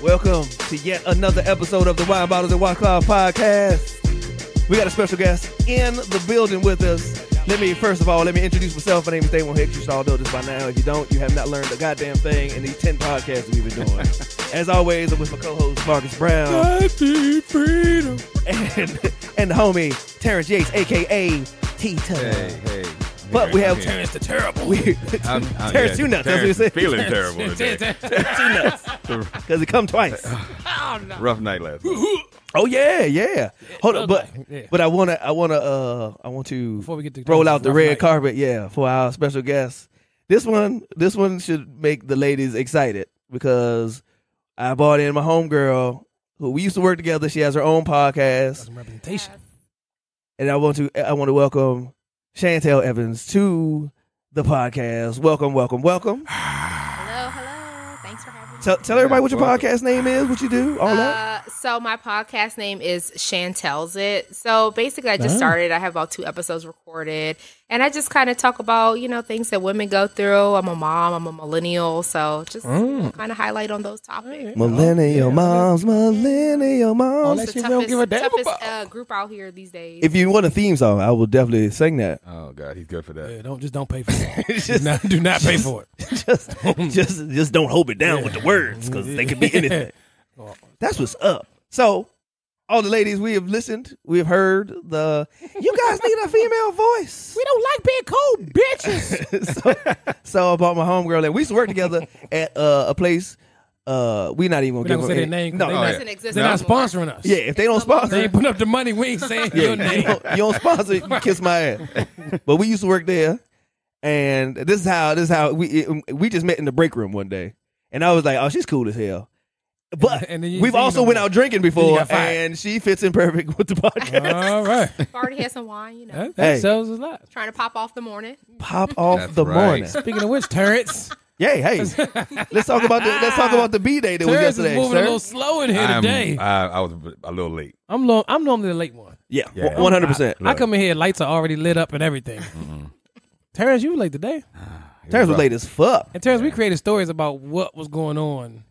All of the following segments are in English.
Welcome to yet another episode of the Wine Bottles and Watch Cloud podcast. We got a special guest in the building with us. Let me introduce myself. My name is Damon Hicks. You should all know this by now. If you don't, you have not learned a goddamn thing in these 10 podcasts that we've been doing. As always, I'm with my co-host, Marcus Brown. Freedom. And the homie, Terrence Yates, a.k.a. Tito. Hey. But we have Terrence the Terrible. Terrence Two Nuts. That's what he said. Feeling terrible today. Terrence Two Nuts. Because it come twice. Oh, no. Rough night last night. Oh yeah. Hold on, but I want to Before we get to roll out the rough red night. carpet, for our special guest. This one should make the ladies excited because I brought in my homegirl who we used to work together. She has her own podcast, Some representation. and I want to welcome Chantel Evans to the podcast. Welcome. Hello. Thanks for having me. Tell everybody what your podcast name is, what you do, all that. So my podcast name is Chantel's It. So basically I just started. I have about 2 episodes recorded. And I just kind of talk about, things that women go through. I'm a mom. I'm a millennial. So just kind of highlight on those topics. Millennial moms. All It's that The shit we don't give a damn about. toughest group out here these days. If you want a theme song, I will definitely sing that. Oh God, he's good for that. Yeah, don't pay for it. do not pay for it. just don't hold it down with the words because they could be anything. That's what's up. So, all the ladies, we have listened, we have heard you guys need a female voice. We don't like being cold bitches. So I brought my homegirl and we used to work together at a place. We're not even We're gonna not give gonna say them their name. No, They Doesn't exist They're not anymore. sponsoring us. yeah, if they don't They sponsor, ain't putting up the money. We ain't saying your name. you don't sponsor, you can kiss my ass. But we used to work there, and this is how we just met in the break room one day, and I was like, oh, she's cool as hell. But And then you we've see also no went more. out drinking Then you before, got fired. and she fits in perfect with the podcast. All right. Already had some wine, That Hey. sells a lot. Trying to pop off the morning. Pop off That's the right. morning. Speaking of which, Terrence. Hey, let's talk about the B day that was Terrence is yesterday, moving a sir. little slow in here today. I was a little late. I'm normally the late one. Yeah, Yeah. 100%. I come in here, lights are already lit up and everything. Terrence, you were late today. Terrence was late as fuck. And Terrence, we created stories about what was going on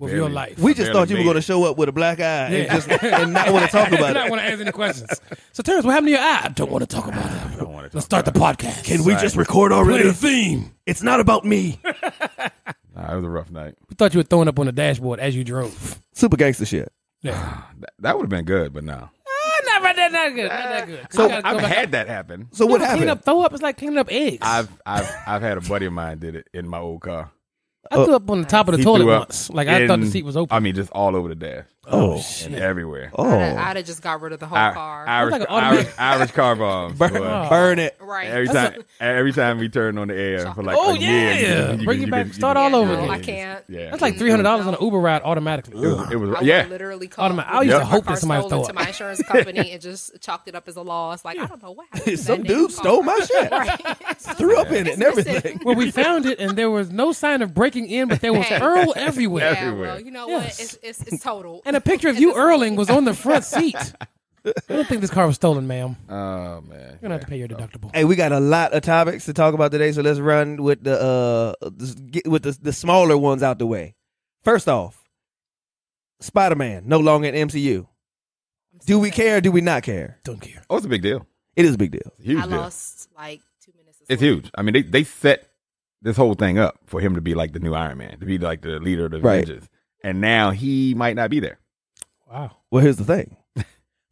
with your life. We just barely thought you were made going to it. show up with a black eye Yeah. and not want to talk about I don't it. want to answer any questions. So, Terrence, what happened to your eye? I don't want to talk about it. I don't want to Let's start the podcast. Can we just record play already? the theme? It's not about me. It was a rough night. We thought you were throwing up on the dashboard as you drove. Super gangster shit. Yeah. That would have been good, but no. Not that good. Not that good. So, I've had that happen. So what Clean happened? up, throw up. It's like cleaning up eggs. I've had a buddy of mine did it in my old car. I threw up on the top of the He toilet threw up once. Like I thought the seat was open. I mean, just all over the dash. Oh, And everywhere. I'd have just got rid of the whole car. Irish, That's like an automatic- Irish car bombs. boy. burn it. Right. Every time we turn on the air for like Oh, a year, yeah. Bring it back. Start all over No, again. I can't. Yeah, That's like $300 on an Uber ride automatically. It was I would yeah. literally call. Automatic. I used to Yep. hope my that somebody car throw stolen up. to my insurance company and just chalked it up as a loss. Like I don't know what happened. to Some that dude damn stole car. my shit. Right. Threw up in it and everything. Well, we found it and there was no sign of breaking in, but there was Hey. Earl everywhere. Yeah, Everywhere. well, you know Yes. what? It's total. And a picture of you earling was on the front seat. I don't think this car was stolen, ma'am. Oh man. You're gonna have to pay your deductible. Hey, we got a lot of topics to talk about today, so let's run with the smaller ones out the way. First off, Spider-Man no longer in MCU. Do we care or do we not care? Don't care. Oh, it's a big deal. It is a big deal. It's a huge I deal. lost like 2 minutes. of It's sleep. huge. I mean, they set this whole thing up for him to be like the new Iron Man, to be like the leader of the Right. Avengers. And now he might not be there. Wow. Well, here's the thing.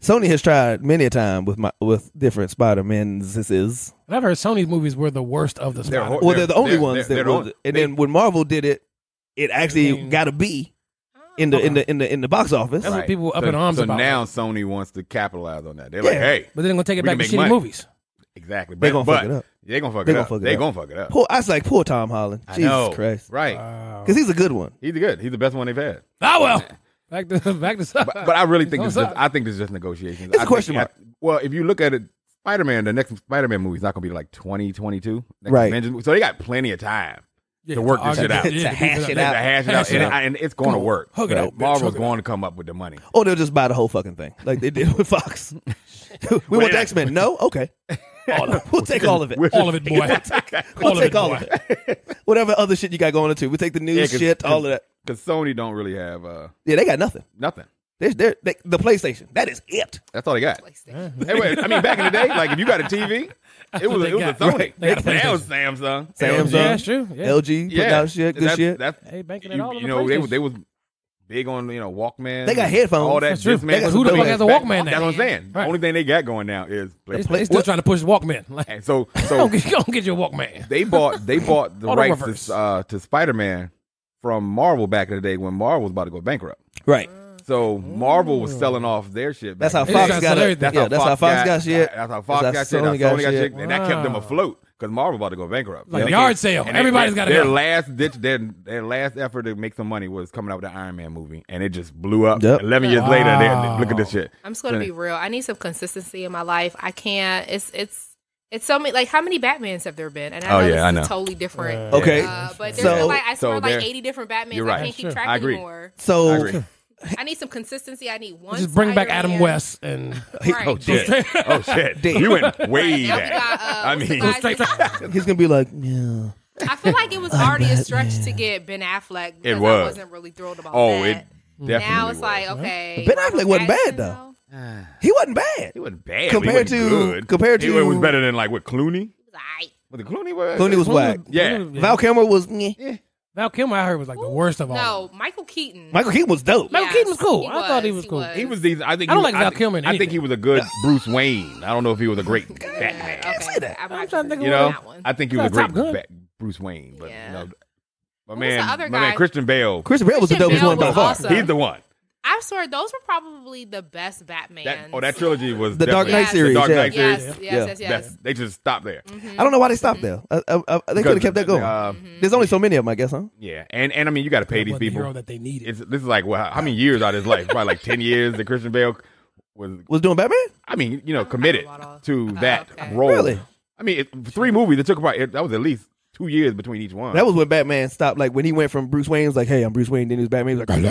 Sony has tried many a time with different Spider-Mans. And I've heard Sony's movies were the worst of the They're Spider. hor- Well, they're the only they're- ones they're that the was, only- and they- then when Marvel did it, it actually Became- got a B in the box office. That's what people were up so, in arms so about. now Sony wants to capitalize on that. They're like, Yeah. hey, But then they're gonna take it We back can to make shitty money. movies. exactly. They gonna fuck it up. They're gonna fuck They it gonna up. fuck it They're up. gonna fuck it up. I was like, poor Tom Holland. I Jesus know. Christ. Right. Wow. Because he's a good one. He's good. He's the best one they've had. Oh well. Back to But I really think It's this on is I think this is just negotiations. It's a I think- question mark. Well, if you look at it, Spider-Man, the next Spider-Man movie is not going to be like 2022. Right. So they got plenty of time Yeah, to work to this shit argue- out. yeah, To hash beef it up. out. To hash it out. Hash it out. And it's going to Come on. work. Hug it out, bitch. Marvel's Hug it going out. to come up with the money. Or they'll just buy the whole fucking thing like they did with Fox. We want the X-Men. No? Okay. We'll take all of it. All of it, boy. We'll take all of it. Whatever other shit you got going into. We take the news Yeah, 'cause- shit, all of that. Because Sony don't really have Yeah, they got nothing. nothing. The PlayStation. That is it. That's all they got. PlayStation. Hey, wait, I mean, back in the day, like if you got a TV, it was a Sony. Right. They got a Now PlayStation. it's Samsung. Samsung. Yeah, that's true. Yeah. LG put out shit, good shit. Hey, banking it all on You the know, PlayStation. they was big on Walkman. They got headphones. All that. That's true. Discman. Who the fuck has a Walkman That's now? what I'm saying. The Right. only thing they got going now is They PlayStation. still trying to push Walkman. Like, And so go get your Walkman. they bought the Auto rights reverse. to Spider-Man from Marvel back in the day when Marvel was about to go bankrupt. Right. So Marvel was selling off their shit. That's back how then. Fox They just got sell it. everything. That's how Fox got shit. That's how Fox got That's shit. how That's how Sony got shit. shit. And that kept them afloat because Marvel about to go bankrupt. Like the yard sale. And Everybody's got to their go. last ditch, their last effort to make some money was coming out with the Iron Man movie, and it just blew up. Yep. 11 years later, look at this shit. I'm just gonna be real. I need some consistency in my life. I can't. It's so many. Like, how many Batmans have there been? And I know this I is know. totally different. Okay. But there's So- been like I so swear like there- 80 different Batmans. You're right. I can't keep Sure. track I agree. anymore. So I agree. I need some consistency. I need one. Just bring back Adam Spider-Man. West and Right. Oh shit! Oh shit! You went way Now we back. got, I what's the mean, guy's straight name? he's gonna be like, yeah. I feel like it was already a stretch to get Ben Affleck. Because was. I wasn't really thrilled about oh, that. it definitely Now it's was. like, okay. Ben Robert Affleck wasn't bad, Pattinson, though. He wasn't bad. He wasn't bad. Compared he wasn't to- good. compared He to- was better than like what Clooney. He was aight. Was it Clooney? Was Clooney was whack. Yeah. Val Kilmer was. Meh. Val Kilmer, I heard, was like the worst of all. No, Michael Keaton. Michael Keaton was dope. Michael Keaton was cool. I thought he was he cool. was. He was these. I think. I don't he- like Val Kilmer in I think anything. he was a good Bruce Wayne. I don't know if he was a great Batman. Okay. say that. I'm I'm not trying to think You of know, that one. I think he was a Top great Gun. Bruce Wayne. But Yeah. you know, my Who was man, the other my man guy? Christian Bale. Christian Bale was the Christian dopest Bale one by was far. awesome. He's the one. I swear, those were probably the best Batmans. That trilogy was The Dark definitely- Knight Yes. series. The Dark yeah. Knight Yes, series. yes, Yeah. yes. They just stopped there. I don't know why they stopped there. They could have kept that going. There's only so many of them, I guess, huh? Yeah, and I mean, you got to pay That these wasn't the people. hero that they needed. This is like how many years out of his life? Probably like 10 years that Christian Bale was. Was doing Batman? I mean, committed about all- to that okay. role. Really? I mean, 3 movies. It took about that was at least 2 years between each one. That was when Batman stopped. Like when he went from Bruce Wayne, he was like, "Hey, I'm Bruce Wayne." Then he was Batman. He was like,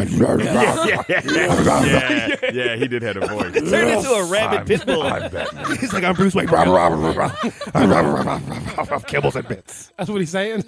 yeah, he did have a voice. turned into a rabid pit bull. I'm Batman. He's like, "I'm Bruce Wayne." Kibbles and bits. That's what he's saying.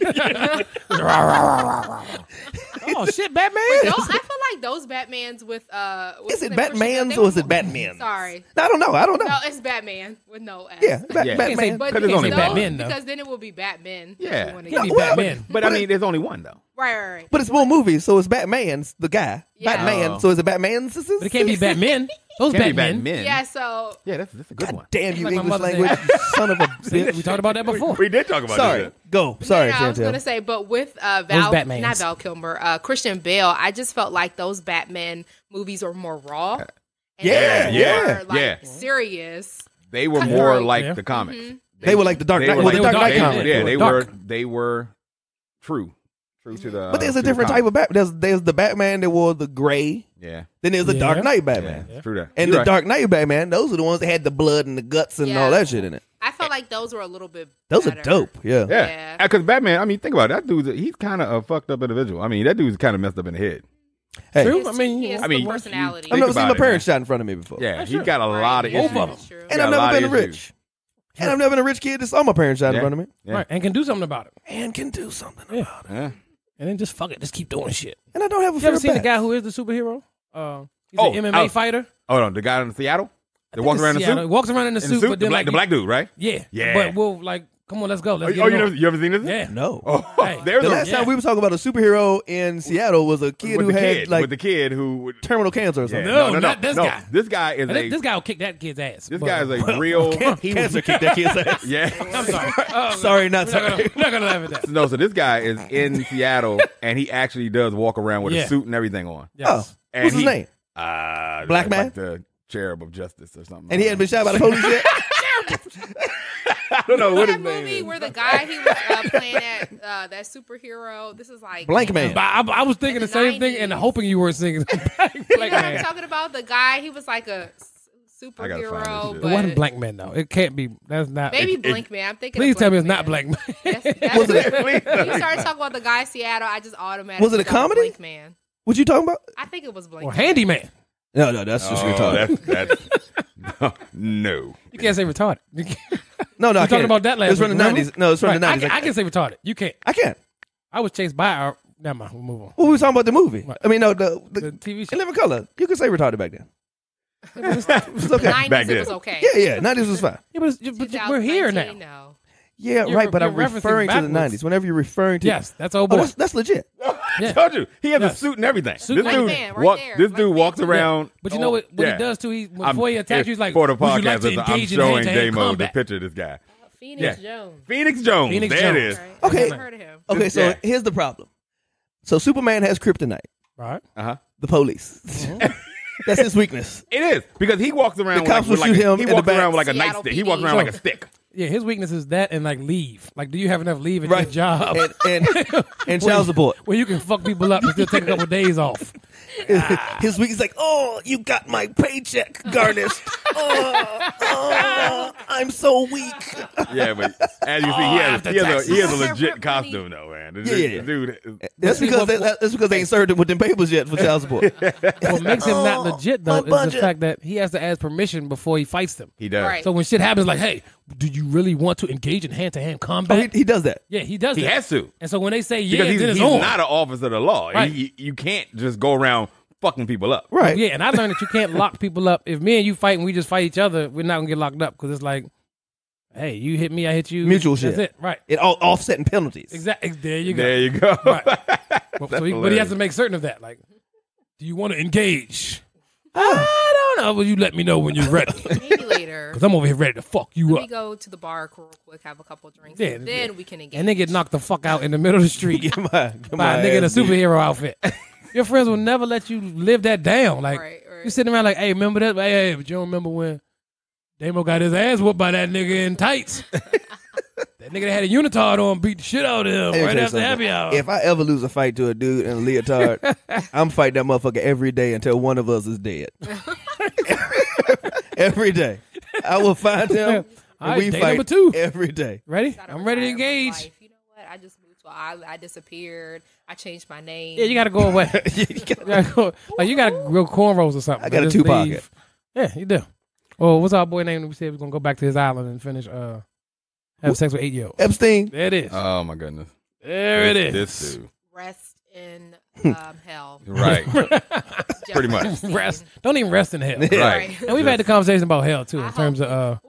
Oh shit, Batman! No, I feel like those Batmans with what's Is his it name? Christian Bale, Batman's they or is were- it Batman? Sorry, I don't know. I don't know. no, it's Batman with no S. Yeah, Yeah. Batman. But Because there's only those- Batman, though. because then it will be Batman. Yeah. if you wanna Can't be get- Well, Batman. But I mean, there's only one though. Right. But it's more movies, so it's Batman's the guy. Yeah. Batman. Oh. So is it Batman's? But it can't be Batman. Those Can't be Batmen. Batman. Yeah, so Yeah, that's a good one. Damn you, Like my English mother language, said. son of a bitch. We talked about that before. We did talk about Sorry, this. go. Sorry, I was Chantel. gonna say, but with Those Batmans. not Val Kilmer, Christian Bale, I just felt like those Batman movies were more raw. And Yeah, they yeah, were, like, yeah. serious. They were Cutthroat. more like Yeah. the comics. They were like the Dark They Knight. were Well, the like- Dark Knight they- comic. Yeah, they Dark. were true to the. But there's to a the different type comic. of Batman. There's the Batman that wore the gray. Yeah, Then there's the Yeah. Dark Knight yeah, Batman. it's true that. And You're the right. Dark Knight Batman, those are the ones that had the blood and the guts and Yeah. all that shit in it. I felt like those were a little bit. Those better. are dope. Yeah. Yeah, Yeah. because Batman. I mean, think about it. That dude. He's kind of a fucked up individual. I mean, that dude's kind of messed up in the head. Hey, True. He has- I mean, he has I mean, the personality. I've Think never seen about my it, parents man. shot in front of me before. Yeah, That's he's true. got a lot of Right. issues. Both of them. That's true. And Got I've a never lot been of rich. issues. And I've never been a rich kid that saw my parents shot in Yeah. front of me. Yeah. Right, and can do something about it. And can do something Yeah. about it. Yeah. And then just fuck it, just keep doing shit. And I don't have a You fear ever of seen the bats. guy who is the superhero? He's Oh, an MMA oh. fighter. Oh no, the guy in Seattle that walks around in the Seattle. suit. Walks around in the In suit, but then the like black dude, right? Yeah, Yeah. But we'll like, come on, let's go. Let's get it on. You ever seen this? Yeah. No. Oh, Hey. there's The a last time we were talking about a superhero in Seattle was a kid with who the had kid, like with the kid who. terminal cancer or Yeah, something. No, not this guy. This guy is And this guy will kick that kid's ass. This but- guy is a real. He was, Cancer kicked that kid's ass. yeah. I'm sorry. Oh, Sorry, not we're not sorry. gonna- we're not gonna laugh at that. No, so this guy is in Seattle, and he actually does walk around with Yeah. a suit and everything on. Yes. Oh, And what's his he- name? Black Black man? like the cherub of justice or something. And he hadn't been shot by the police yet? I don't know what his that name movie is. where the guy he was playing at that superhero. This is like Blank Man. But I was thinking In the the same thing 90s. and hoping you were singing Black You know what I'm Man. talking about? The guy he was like a I gotta find this superhero. shit. It But wasn't Blank Man though. It can't be. That's not. maybe Blink Man. I'm thinking. Please of tell me Blink it's not Man. Blank Man. That's Was it- when you started talking about the guy in Seattle, I just automatically Was it a thought of comedy? Blink Man. What you talking about? I think it was Blink. Or Man. Handyman. No, that's just retarded. That's no. You can't say retarded. You can't. No, I We talked can't. about that last It's from week, the remember? 90s. No, it's from the Right, 90s. I can say retarded. You can't. I can't. I was chased by Never mind. We'll move on. Well, we were talking about the movie. Right. I mean, no, The the TV show. In Living Color. You could say retarded back then. It's The okay. 90s, Back it then. was okay. Yeah. 90s was fine. Yeah, but we're here now. 2019, No. Yeah, You're- right. But you're I'm referencing referring to the backwards. 90s. Whenever you're referring to Yes, that's old oh, boy. that's legit. Yeah. I told you. He has Yes. a suit and everything. Suit This and dude, everything. Right there. this Like dude that. walks around. But you know what he yeah. does too? Before he attacks you, he's like, for the would you like podcast, to I'm engage in showing hand-to-hand Damo the combat? picture of this guy. Phoenix Jones. Phoenix Jones. Phoenix There it Jones. is. Right. Okay. I've never heard of him. Okay, so Yeah. here's the problem. So Superman has kryptonite, Right. the police. That's his weakness. It is because he walks around. The cops with will like shoot him He in the walks back. around with like a Seattle nightstick. He PD. walks around like a stick. Yeah, his weakness is that and like leave. Like, do you have enough leave at Right. your job And child support. where you can fuck people up and still take a couple days off? His weakness is like, oh, you got my paycheck garnished. I'm so weak. Yeah, but as you see, he has a legit costume though, man. Yeah. Dude. That's because they ain't served him with them papers yet for child support. What makes him not legit though my is the budget. fact that he has to ask permission before he fights them. He does. Right. So when shit happens, like, hey, do you really want to engage in hand-to-hand Oh, combat? he does that. Yeah, he does. He that. has to And so when they say yeah, because then he's it's on. not an officer of the law. Right. You can't just go around fucking people up. Right. Yeah, and I learned that you can't lock people up. If me and you fight and we just fight each other, we're not gonna get locked up because it's like, hey, you hit me, I hit you. Mutual That's shit. it. Right. It all offsetting penalties. Exactly. There you go. There you go. Right. But he has hilarious. to make certain of that. Like, do you want to engage? I don't know, but you let me know when you're ready. Maybe later. Because I'm over here ready to fuck you Let me up. go to the bar real quick, have a couple drinks, Yeah, and then we can engage. And then get knocked the fuck out in the middle of the street Get my by a nigga in a ass beat. superhero outfit. Your friends will never let you live that down. Like, Right. you sitting around like, hey, remember that? Hey, but you don't remember when Damo got his ass whooped by that nigga in tights? That nigga that had a unitard on beat the shit out of him Let me right tell you after something. happy hour. If I ever lose a fight to a dude in a leotard, I'm fighting that motherfucker every day until one of us is dead. Every day. I will find him and All right, we day fight number 2. every day. Ready? Gotta I'm ready to retire from engage. life. You know what? I just moved to an island. I disappeared. I changed my name. Yeah, you got to go away. You gotta go, like, you got to grow cornrows or something. I got a Just Tupac. leave. Yeah, you do. Oh, what's our boy name? We said we're going to go back to his island and finish, have sex with 8-year-olds. Epstein. There it is. Oh my goodness. There it is. This dude. Rest in hell. Right. Jeffrey Pretty much. Epstein. Rest. Don't even rest in hell. Right. And we've had the conversation about hell too, I in terms hope- of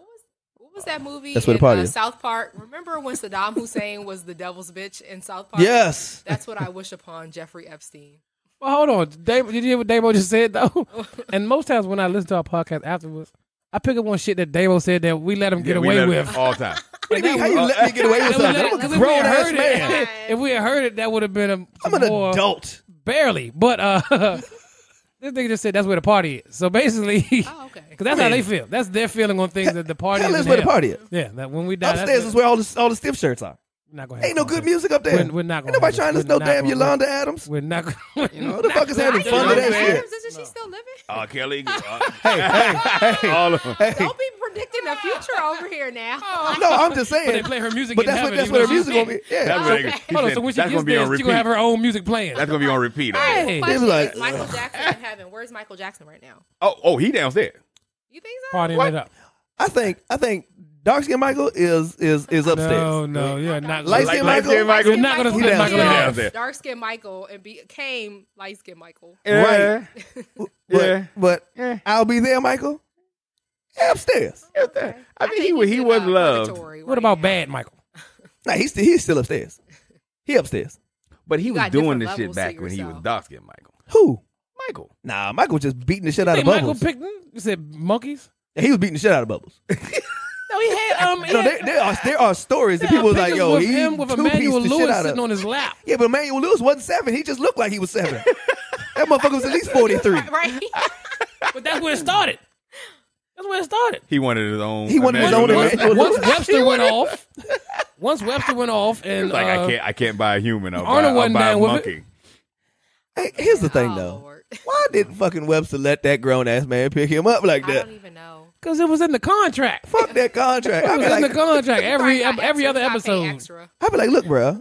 What was that movie? That's where the in, party is. South Park. Remember when Saddam Hussein was the devil's bitch in South Park? Yes. That's what I wish upon Jeffrey Epstein. well, hold on. Did you hear what Damo just said though? And most times when I listen to our podcast afterwards, I pick up on shit that Damo said that we let him get We away let with. him all the time. What do you mean? How you let me get away with And we let something? it- I'm 'cause a if we had grown ass heard man. it, if we had heard it, that would have been I'm an more, adult. barely. But this nigga just said that's where the party is. So basically, Oh, okay. because that's how they feel. That's their feeling on things that the party Hell is. is in where the hell. party is. Yeah, that when we die, Upstairs is where all the stiff shirts are. we're not gonna have Ain't no a good conversation. music up there. We're not Ain't gonna nobody have trying to we're listen to no not damn gonna- Yolanda Adams. We're not. You know, the fuck is having I fun didn't to know that shit. Adams, isn't she still living? Kelly. Hey, all of them. Don't be predicting the future over here now. no, I'm just But they saying. play her music. But in that's heaven, what even though her music she's gonna be. dead. Yeah. That's what Okay. Hold on, so when she that's gets gonna be there, on she's gonna have repeat. her own music playing. That's gonna be on repeat. Hey. Question They be like, is Michael Jackson in heaven. Where's Michael Jackson right now? Oh, he downstairs. You think so? Partying it up. I think dark skin Michael is upstairs. No, yeah, not Light skin Michael? You're not gonna He split Michael in downstairs. half. Dark skin Michael and became light skin Michael. Right. Yeah. But I'll be there, Michael. Upstairs. Okay. I mean, think he he's was in, loved. purgatory What right about now. bad Michael? Nah, he's still upstairs. He upstairs. But he You was got doing different this shit levels to back when he was yourself. dark skinned Michael. Who? Michael. Nah, Michael just beating the shit out Hey, of Michael Bubbles. picked. You said monkeys? He was beating the shit out of Bubbles. No, he had No, there are stories that people was like, yo, with he him with two-pieced Emmanuel the shit Lewis out sitting of. on his lap. Yeah, but Emmanuel Lewis wasn't 7. He just looked like he was 7. That motherfucker was at least 43. Right? But that's where it started. That's where it started. He wanted his own. He wanted his own Emmanuel Lewis. Emmanuel Once Webster went off, He and was like, I can't buy a human. I'll Arnold buy, wasn't I'll buy a down with monkey. Hey, here's the thing, Oh, though. Lord. Why did fucking Webster let that grown ass man pick him up like I that? don't even know. because it was in the contract. Fuck that contract. It I'd was be in the like, contract. Every Probably got other extra. You gotta pay episode, extra. I'd be like, look, bro,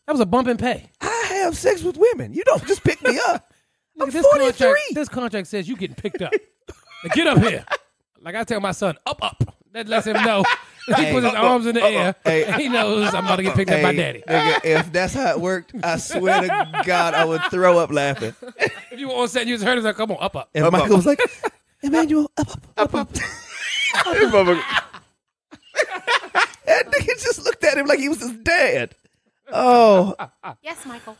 that was a bump in pay. I have sex with women. You don't just pick me up. I'm Nigga, 43. This contract says you getting picked up. Now get up here. Like I tell my son, up. That lets him know. He puts his arms in the air. Hey. And he knows I'm about to get picked up by daddy. Nigga, if that's how it worked, I swear to God, I would throw up laughing. If you were on set and you just heard him, like, come on, up. If Michael was like, Emmanuel, up. That nigga just looked at him like he was his dad. Oh. Yes, Michael.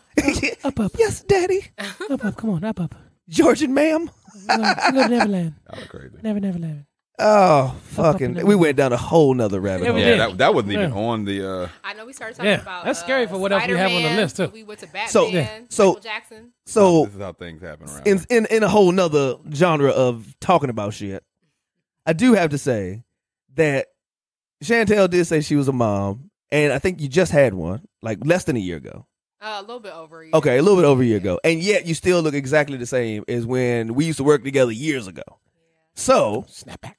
Up. Yes, daddy. Up, come on, up. Georgian ma'am. We go to Neverland. That was crazy. Neverland. Oh, fucking. We went down a whole nother rabbit hole. Yeah. Yeah, that wasn't even on the. I know we started talking about. That's scary for what else we have on the Spider-Man. list, too. We went to Batman. So- Michael Jackson. So, This is how things happen around. here. in a whole nother genre of talking about shit, I do have to say that Chantel did say she was a mom, and I think you just had one, like less than a year ago. A little bit over a year. Okay, a little bit over a year ago. And yet you still look exactly the same as when we used to work together years ago. So,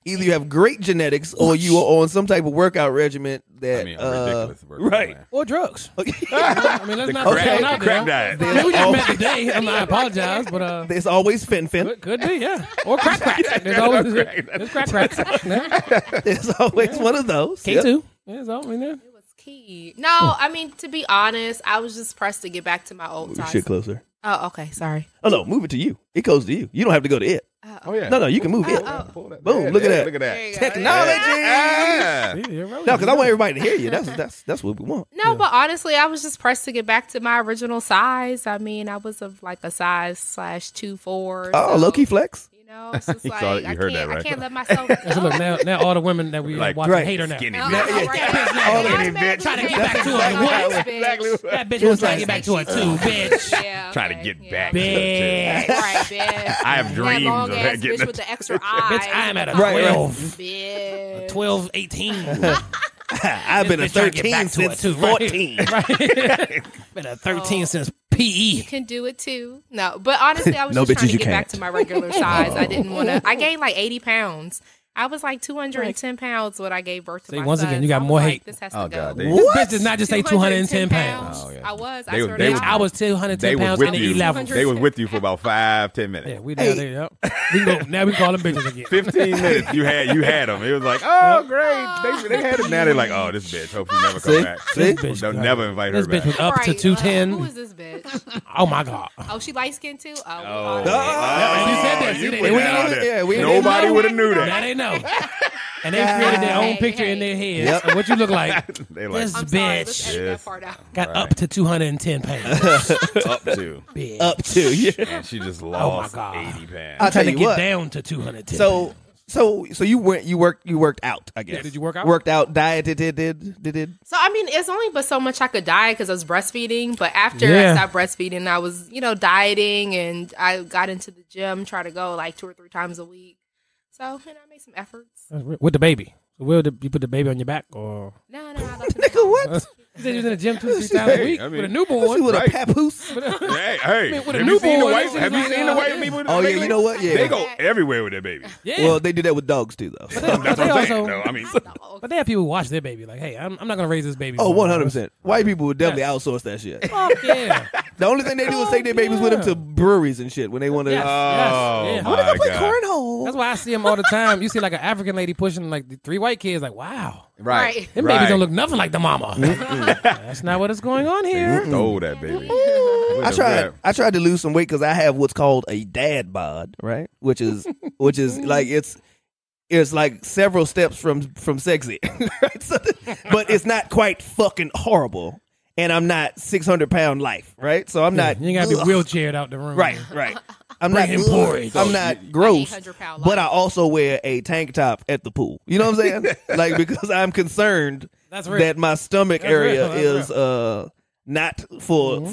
either you have great genetics or you are on some type of workout regimen that... I mean, ridiculous. right. Or drugs. Okay. I mean, let's not crack- throw it out crack there. diet. I mean, we just met today. I apologize, but There's always fin. could be, yeah. Or crack. There's always there's crack. Yeah. There's always one of those. K2. Yeah, it's all in there. It was key. No, I mean, to be honest, I was just pressed to get back to my old Move size. shit closer. Oh, okay. Sorry. Oh, no, move it to you. It goes to you. You don't have to go to it. Oh yeah. No, you can move it. Pull that. Boom, Yeah, look at yeah, that. Look at There that. you go. Technology. Yeah. See, you're rolling. No, because I want everybody to hear you. That's what we want. No, but honestly, I was just pressed to get back to my original size. I mean, I was of like a size /2'4". Oh, so, low-key flex. You know, it's just You like saw it, you heard that, I right? can't let myself So look, go. now all the women that we Like, watching right. hate her now. Skinny No, bitch. no, right. Skinny No, bitch. Trying to get that's back to her. exactly What? what? Exactly. That bitch was trying to get back to her too, bitch. Yeah, Trying to okay, get yeah. back to Bitch. Right, bitch. I have That dreams long of ass getting bitch with the extra eyes. Bitch, I'm at a Right, right. 12. Bitch. 12, 18. I've been a Bitch trying to get 13 back to since it, too, right? 14. Right. Been a 13 since E. You PE. can do it too. No, but honestly, I was No, just trying bitches, to you get back can't. to my regular size. I didn't want to. I gained like 80 pounds. I was like 210 pounds when I gave birth to See, my once son. again, you got I was more like, hate. This has Oh, to go. God, This bitch does not just say 210 pounds. Oh, yeah. I was. I They- swear they to was- God. I was They 210 was pounds with in the you. 11. They was with you for about 5-10 minutes. Yeah, we down there. Yep. We can go, now we call them bitches again. 15 minutes. You had them. It was like, oh great. They had it. Now they're like, oh, this bitch. Hope she never come back. See? This bitch, They'll never invite her This bitch back. was up to Right, 210. who is this bitch? Oh my God. Oh, she light skinned too. Oh, Oh, we all Yeah, you said that. you See, put they that out know. there. Yeah, we- Nobody would have knew Now that. they know. And they created their own picture in their heads Yep. of what you look like. They like This I'm sorry. Let's bitch edit Yes. that part out. got Right. up to 210 pounds. up to. Bitch. Up to, yeah. And she just lost God. 80 pounds. I'll tell Trying to you get what. down to 210. So you worked out, I guess. Yeah, did you work out? Worked out, dieted, did. So I mean, it's only but so much I could diet because I was breastfeeding. But after Yeah. I stopped breastfeeding, I was dieting and I got into the gym, try to go like 2 or 3 times a week. So I made some efforts. With the baby. So you put the baby on your back or? No, I left it Nigga, what? You said you was in the gym 2-3 times a week I mean, with a She newborn. with Right. a papoose. Hey, with a have you seen the newborn, white? it Have you seems seen like, the white people? With Oh, the yeah, baby? you know what? Yeah. They go everywhere with their baby. Yeah. Well, they do that with dogs too, though. That's what They I'm saying. also- No, I mean, But they have people who watch their baby like, hey, I'm not going to raise this baby. Oh, for 100%. White people would definitely outsource that shit. Fuck yeah. The only thing they do is take their babies with them to breweries and shit when they want to. Yes. oh Yeah. When they my go play god, cornhole. That's why I see them all the time. You see like an African lady pushing like the 3 white kids, like, wow. right? Them babies don't look nothing like the mama. That's not what is going on here. You stole that baby. I tried to lose some weight because I have what's called a dad bod, right? Which is like it's like several steps from sexy, right? So, but it's not quite fucking horrible, and I'm not 600-pound life, right? So I'm not. You ain't got to be ugh. wheelchaired out the room. Right. I'm Bring not him porridge. I'm not gross, 800-pound but I life. also wear a tank top at the pool. You know what I'm saying? Like because I'm concerned That's real. that my stomach That's area real. That's is not for Mm-hmm.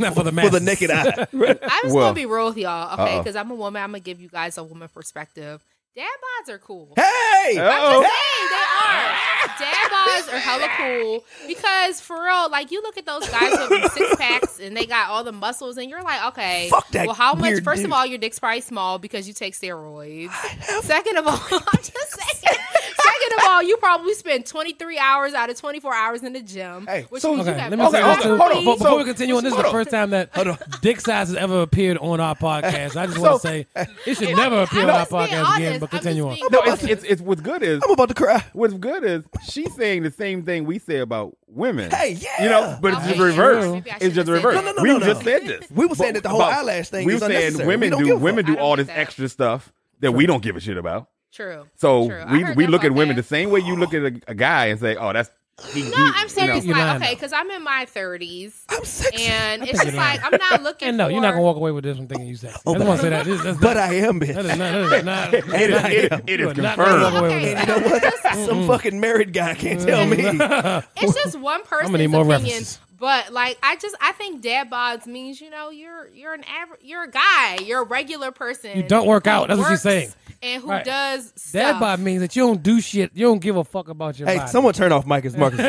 Not for the the masses. naked eye. Right? I'm just Well, gonna be real with y'all, okay? uh-oh. Because I'm a woman. I'm gonna give you guys a woman perspective. Dad bods are cool. Hey, I'm just saying they are. Dad bods are hella cool because for real, like you look at those guys with 6 packs and they got all the muscles, and you're like, okay, Fuck that well, how much? weird First dude. of all, your dick's probably small because you take steroids. Second of all, I'm just saying. Second Second of all, you probably spend 23 hours out of 24 hours in the gym. Hey, which so- means you Okay, have let me say this too. hold on. Before we continue on, this is the hold on. first time that dick size has ever appeared on our podcast. I just want to say it should never appear on our just being podcast again. honest. But I'm continue on. just No, being it's what's good is I'm about to cry. what's good is she's saying the same thing we say about women. Hey, yeah. You know, but it's Okay, just the reverse. yeah. Maybe I It's just the should've said reverse. that. No, We no. just said this. We were saying that the whole About- eyelash thing We is were saying unnecessary. women We don't do give a women fuck. do I all don't this get that. extra stuff that we don't give a shit about. True. So True. I we heard we that look at about women that. the same way you look at a guy and say, oh, that's No, I'm serious. You're Like, lying, okay, though. because I'm in my 30s. I'm sexy. And I it's think just you're lying. like, I'm not looking And no, for... you're not gonna walk away with this one thinking you sexy. Oh, I just want to say that. That's But not, I am, bitch. that is not. it You is are not confirmed. gonna walk away with Okay, that. You know what? Some fucking married guy can't tell me. It's just one person's need more opinion. references. But like, I think dad bods means, you're a guy. You're a regular person. You don't work who out. That's what she's works saying. And who Right. does Dad stuff. bod means that you don't do shit. You don't give a fuck about your Hey, body. someone turn off Marcus. Marcus.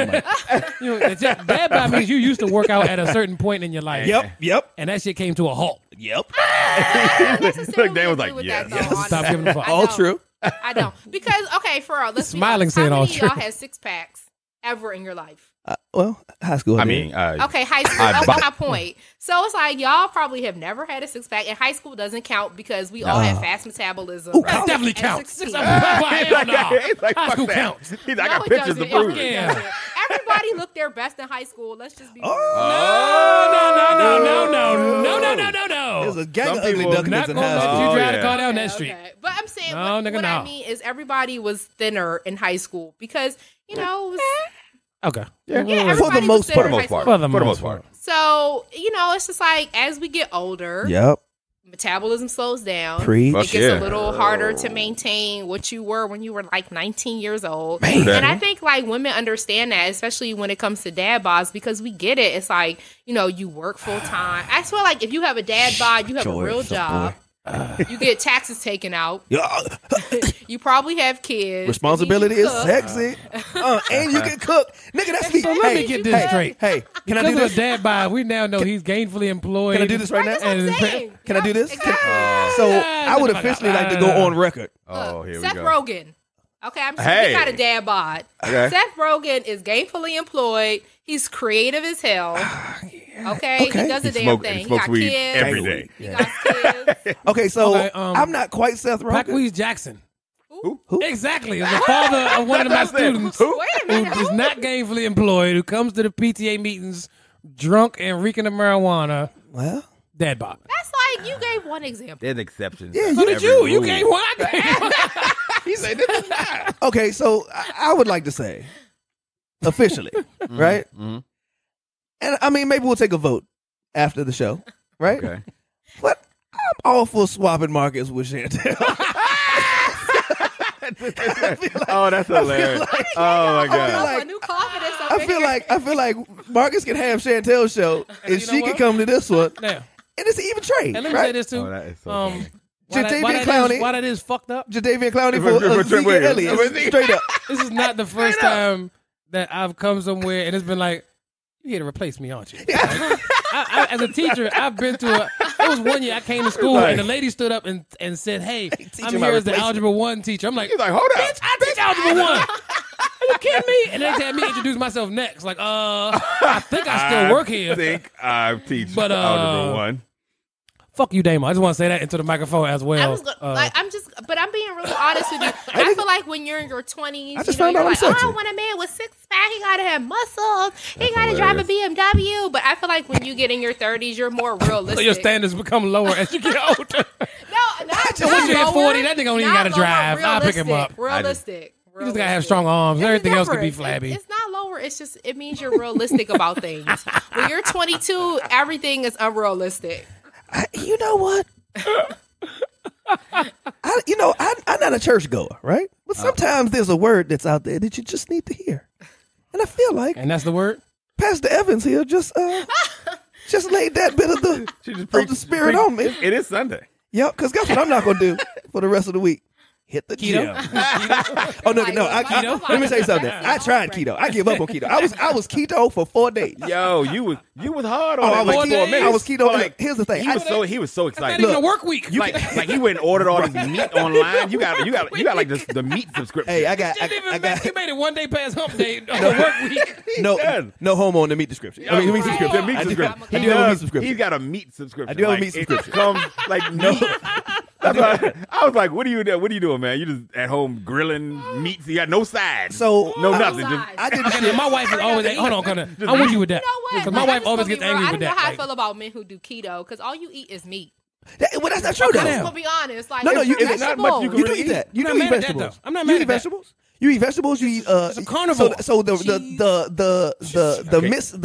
You know, dad bod means you used to work out at a certain point in your life. Yep. And that shit came to a halt. Yep. I don't necessarily Look, Dan was agree like, with yes. that, though, Stop giving a fuck. I All don't. true. I don't. Because, okay, for real, let's Smiling be honest. saying How all many of y'all true. had six packs ever in your life? Well, high school. I did. mean, Okay, high school. That's my point. So it's like y'all probably have never had a six pack, and high school doesn't count because we all have fast metabolism. Ooh, That definitely At counts. 16. Hell no. he's like, High fuck school that. counts. He's like, I No, got it pictures to doesn't. prove It it. Yeah. doesn't. Everybody looked their best in high school. Let's just be real. No. There's a gang Some of ugly people- ducklings Not in gonna high let school. you Oh, try to yeah. call down that Okay, street. okay. But I'm saying, No, nigga, what no. I mean is everybody was thinner in high school because, it was, Okay. Yeah. yeah, For the everybody most was thinner For the in most high school. part. For the For the most most part. So, it's just like as we get older, Yep. metabolism slows down. Preach. Fuck It gets yeah. a little harder to maintain what you were when you were like 19 years old. Man. And I think like women understand that, especially when it comes to dad bods, because we get it. It's like, you work full time. I feel like if you have a dad bod, you have Joy a real of the job. You get taxes taken out. Yeah. You probably have kids. Responsibility You is cook. sexy. And you can cook. Nigga, that's me. So let me get this straight. Hey, can I do Because this? of dad bod, we now know he's gainfully employed. Can I do this right now? That's what I'm And- saying. Can I do this? Exactly. So Yeah, I would shut the fuck officially up. like to go on record. Oh, here we Seth go. Rogen. Okay, I'm saying Hey. he got a dad bod. Okay. Seth Rogen is gainfully employed. He's creative as hell. Okay, Okay. he does a He damn smoke- thing. he He smokes got weed kids. every day. He got kids. Okay, so Okay, I'm not quite Seth Rogen. Packweed Jackson. Who? Exactly. As the father of one of my students Who? Wait a who minute. is not gainfully employed, who comes to the PTA meetings drunk and reeking of marijuana, Well, dad bod. That's like you gave one example. There's exceptions. Yeah, to you Did every you? You rule. gave one. I gave one. He said this is not. okay, so I would like to say, officially, right? Mhm. And I mean, maybe we'll take a vote after the show, right? Okay. But I'm all for swapping Marcus with Chantel. Oh, that's hilarious. Oh my I feel god. like- a new confidence up I in feel here. like Marcus can have Chantel's show, and You know she what? can come to this one, Now, and it's an even trade, and let me right? say this too. Oh, that is so funny. Jadavian Clowney. Why that is fucked up? Jadavian Clowney For- for for Zeke Williams. Elliott, straight up. This is not the first time that I've come somewhere and it's been like, you're here to replace me, aren't you? I, as a teacher, I've been to it was one year I came to school and the lady stood up and said, hey, teacher I'm my here as the replacement. Algebra 1 teacher. I'm like, He's like, hold up. bitch, I teach Algebra 1. Are you kidding me? And they had me introduce myself next. Like, I think I still work I here. think I teach But, Algebra 1. Fuck you, Damo. I just want to say that into the microphone as well. But I'm being really honest with you. I feel like when you're in your 20s, I just found out you're I'm like, sexy. I want a man with six pack. He gotta have muscles. He gotta drive a BMW. But I feel like when you get in your 30s, you're more realistic. Your standards become lower as you get older. No, not So once you hit lower, 40, that nigga don't even not gotta lower, drive. I'll pick him up. Realistic. You just gotta have strong arms. It's Everything else could different. be flabby. It's not lower. It's just it means you're realistic about things. When you're 22, everything is unrealistic. You know what? I'm not a churchgoer, right? But sometimes there's a word that's out there that you just need to hear. And I feel like And that's the word? Pastor Evans here just laid that bit of She just the spirit on me. It is Sunday. Yep, because guess what I'm not going to do for the rest of the week? hit the Keto? gym. Oh no, Keto? let me tell you something. I tried keto. I give up on keto. I was keto for 4 days. Yo, you was hard on I it was like 4 minutes. I was keto. Like, Here's the thing. he was so excited. Not even a work week. Like he went and ordered all this meat online. You got like the meat subscription. Hey, I He made it 1 day past hump day on the work week. No homo on the meat description. I mean, meat subscription. The meat subscription. I do have a meat subscription. He's got a meat subscription. I do have a Like, meat subscription. It comes like meat. I was like, what are you doing, man? You just at home grilling meats. You got no sides. So no I- nothing. sides. Just, I did the Okay, shit. my wife is always hold on, Connor. I'm with you with that. You know what? Because my Like, wife I'm just always gonna gets be real. angry I with don't know that. how I Like, feel about men who do keto because all you eat is meat. Well, that's not true though. Damn. I'm gonna be honest. Like, No, you. it's It's not much you You can do eat that. You I'm do not eat mad at that, vegetables. though. I'm not You mad eat at that. vegetables. You eat vegetables. You eat. It's a carnivore. So the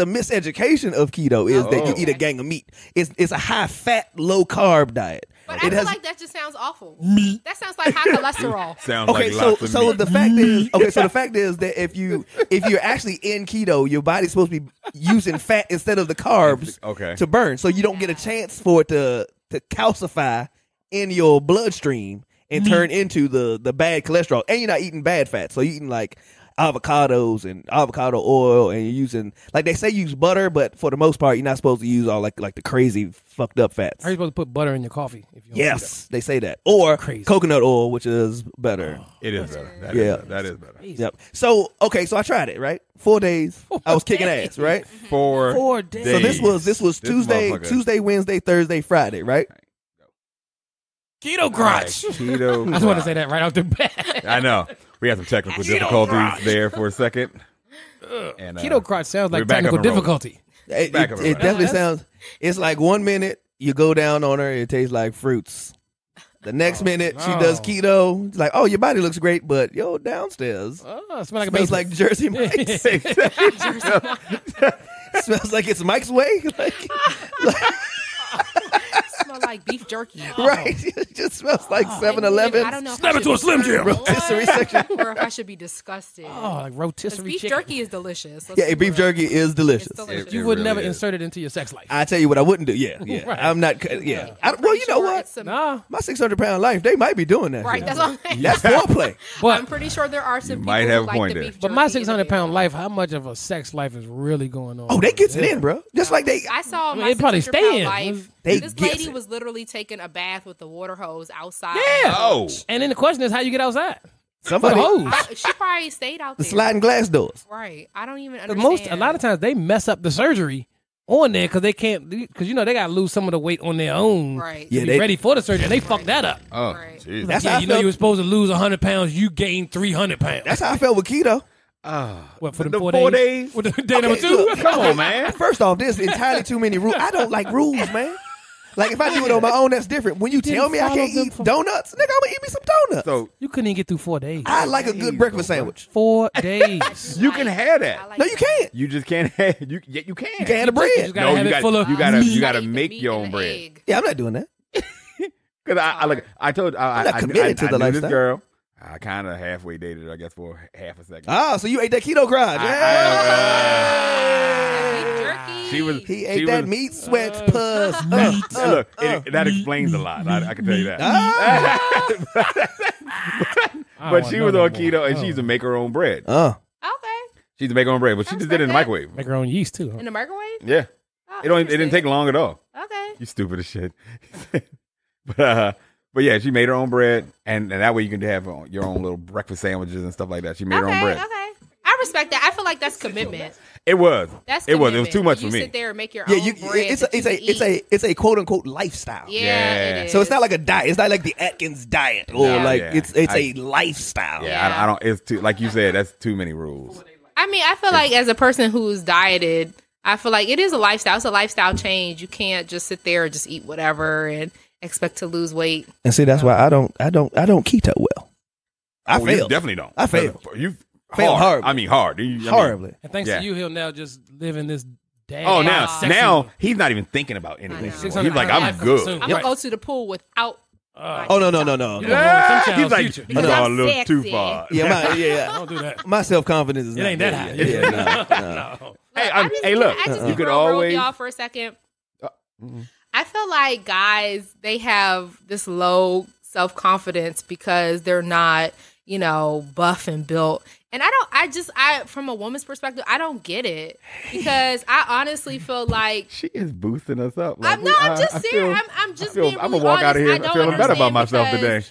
miseducation of keto is that you eat a gang of meat. It's a high fat, low carb diet. But I feel like that just sounds awful. That sounds like high cholesterol. sounds Okay, like so lots of so meat. the fact is the fact is that if you're actually in keto, your body's supposed to be using fat instead of the carbs Okay. to burn, so you don't get a chance for it to calcify in your bloodstream and turn into the bad cholesterol. And you're not eating bad fat, so you're eating like avocados and avocado oil, and you're using, like they say, use butter, but for the most part, you're not supposed to use all like the crazy fucked up fats. are you supposed to put butter in your coffee? If you don't Yes, they say that, or Crazy. coconut oil, which is better. It is better. That is better. Yep. So I tried it, right? 4 days. I was kicking ass, right? 4 days. So this was This Tuesday, motherfucker. Wednesday, Thursday, Friday, right? Keto crotch. Keto. I just want to say that right off the bat. I know. We had some technical difficulties there for a second. And, Keto crotch sounds we're like back up technical and rolling. difficulty. It Back up and rolling. definitely sounds. It's like 1 minute you go down on her, it tastes like fruits. The next minute she does keto. It's like, oh, your body looks great, but yo, downstairs Oh, it smells like a smells basement. like Jersey Mike's. Smells like it's Mike's way. Smell like beef jerky. Right? It just smells like 7-Eleven. I don't know. If Snap I it to a should Slim be Jim. turned on Rotisserie section. or if I should be disgusted. Oh, like 'Cause rotisserie beef chicken. jerky is delicious. Let's Yeah, be beef real. jerky is delicious. It's delicious. You It would really never is. insert it into your sex life. I tell you what I wouldn't do. Yeah. Right. I'm not. Yeah. Well, you know Sure, what? it's some- Nah, My 600-pound life, they might be doing that. Right, shit. that's all I'm saying. That's foreplay. but I'm pretty sure there are some people might have who a like point the there. beef but my jerky in the 600-pound middle. life, how much of a sex life is really going on? Oh, they gets it in, bro. Just like they. I saw mean, my it probably 600-pound stay in. life. They This gets lady it. was literally taking a bath with the water hose outside. Yeah. Oh. And then the question is, how you get outside? For Somebody. the hose. She probably stayed out The there. sliding glass doors. Right. I don't even 'Cause understand. a lot of times they mess up the surgery on there because they can't, because they got to lose some of the weight on their own. Right. To Yeah, be they- ready for the surgery, and they fuck that up. Oh, Right. jeez. That's Yeah, how I you know felt. you were supposed to lose 100 pounds, you gained 300 pounds. That's how I felt with keto. What, for The the 4 4 days? days? With the day number Okay, 2? look, Come on, man. First off, there's entirely too many rules. I don't like rules, man. Like if I do it on my own, that's different. When you tell me I can't follow them eat from- donuts, nigga, I'm gonna eat me some donuts. So You couldn't even get through 4 days. I like a good breakfast sandwich. 4 days. you can have that. I like No, you that. can't. You just can't have. You can. You can't have the bread. You just gotta have it full of you gotta meat. you gotta eat the make meat your and own the bread. egg. Yeah, I'm not doing that. Because I told you, I'm not I committed to the knew lifestyle. this girl. I kind of halfway dated her, I guess, for half a second. Ah, so you ate that keto crotch. Beef jerky. She was. He she ate that was- meat sweats puss. Look, that explains a lot. I can tell you that. I But don't she wanna was know on no keto, more. and she used to make her own bread. Okay. She used to make her own bread, but she just did it in the respect that. microwave. Make her own yeast too. Huh? In the microwave? Yeah, Oh, it didn't interesting. take long at all. Okay. You stupid as shit. But yeah, she made her own bread, and that way you can have your own little breakfast sandwiches and stuff like that. She made her own bread. Okay. I respect that. I feel like that's commitment. It was. That's It was. commitment. It was too much you for me. Sit there and make your Yeah, own you. bread. It's that you can eat. it's a quote unquote lifestyle. Yeah, Yeah. it is. So it's not like a diet. It's not like the Atkins diet or Yeah. like Yeah. it's a lifestyle. Yeah, Yeah. I don't. It's too, like you said. That's too many rules. I mean, I feel like as a person who's dieted, I feel like it is a lifestyle. It's a lifestyle change. You can't just sit there and just eat whatever and expect to lose weight. And see, that's why I don't keto well. I You failed. definitely don't. I failed. You Failed horribly. I mean, hard. I mean, Horribly. And thanks Yeah. to you, he'll now just live in this dad. Oh, sexy- now he's not even thinking about anything. I know. anymore. 600 He's like, pounds I'm life good. soon. I'm Right. gonna go to the pool without. Oh no. You Yeah. know, some He's like, future. you Because are a I'm little too sexy. far. Yeah, Don't do that. my self confidence is It not ain't that there high. yet. Yeah, no. Hey, I just, hey, look, I just you be could real with always. y'all for a second. I feel like guys, they have this low self-confidence because they're not, buff and built. And I from a woman's perspective, I don't get it because I honestly feel like she is boosting us up. Like, I'm just serious. I'm just being really I'm gonna walk honest. out of here feeling better about myself today.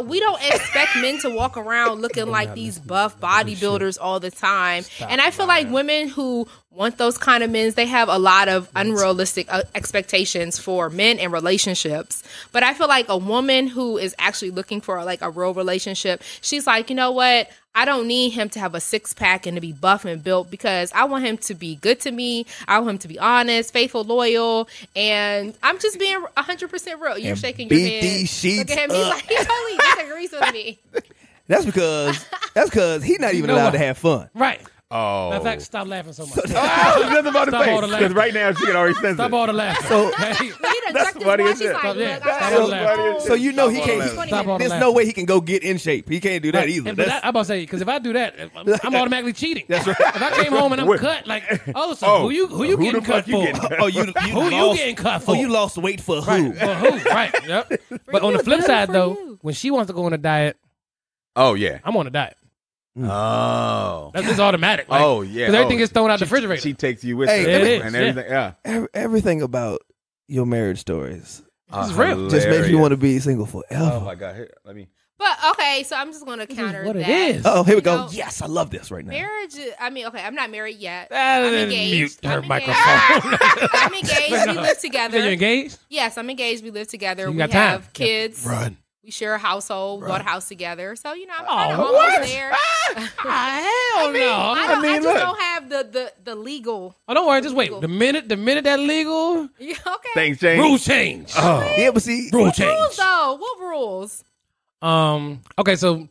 We don't expect men to walk around looking like these buff bodybuilders all the time. And I feel like women who want those kind of men, they have a lot of unrealistic expectations for men and relationships. But I feel like a woman who is actually looking for like a real relationship, she's like, you know what? I don't need him to have a six-pack and to be buff and built because I want him to be good to me. I want him to be honest, faithful, loyal, and I'm just being 100% real. You're shaking your head. These sheets Look at him. He's like, he totally disagrees with me. That's because he's not even allowed to have fun. Right. Oh. Matter of fact, stop laughing so much. I was just about to Stop all the say, laughing. because right now she can already sense Stop it. all the laughing. So- Hey, That's funny as shit. Like, Stop, yeah. look, I Stop got all it. the laughing. So you know he Stop all can't. that. Stop all the There's laughing. no way he can go get in shape. He can't do that either. And, but That's- I'm about to say, because if I do that, I'm automatically cheating. That's right. If I came home and I'm Wait. cut, like, so Oh, who you who getting the cut fuck you for? getting cut Oh, you Who you lost, getting cut Oh, for? you lost weight for who? Right. For who? Right. Yep. But on the flip Good side, for though, you. when she wants to go on a diet, Oh, yeah. I'm on a diet. Oh. That's just automatic. Like, Oh, yeah. Because everything gets thrown out the refrigerator. She takes you with Hey, her. it is, And yeah. everything. Yeah. Everything about your marriage stories This is real. just makes you want to be single forever. Oh, my God. Here, let me. But okay, so I'm just going to counter what that. it is. Oh, here we You go. know, Yes, I love this right now. Marriage, I'm not married yet. I'm engaged. Mute her I'm microphone. I'm engaged. We live together. You're engaged? Yes, I'm engaged. We live together. So you We got time. have kids. Run. We share a household. We bought a house together. So, I'm kind of Oh, almost what? there. Hell no. I just look. don't have the legal. Oh, don't worry. Just wait. The minute that legal, Yeah, okay. Things change. rules change. Oh. Yeah, but see, Rule What change. rules though? What rules? Okay, so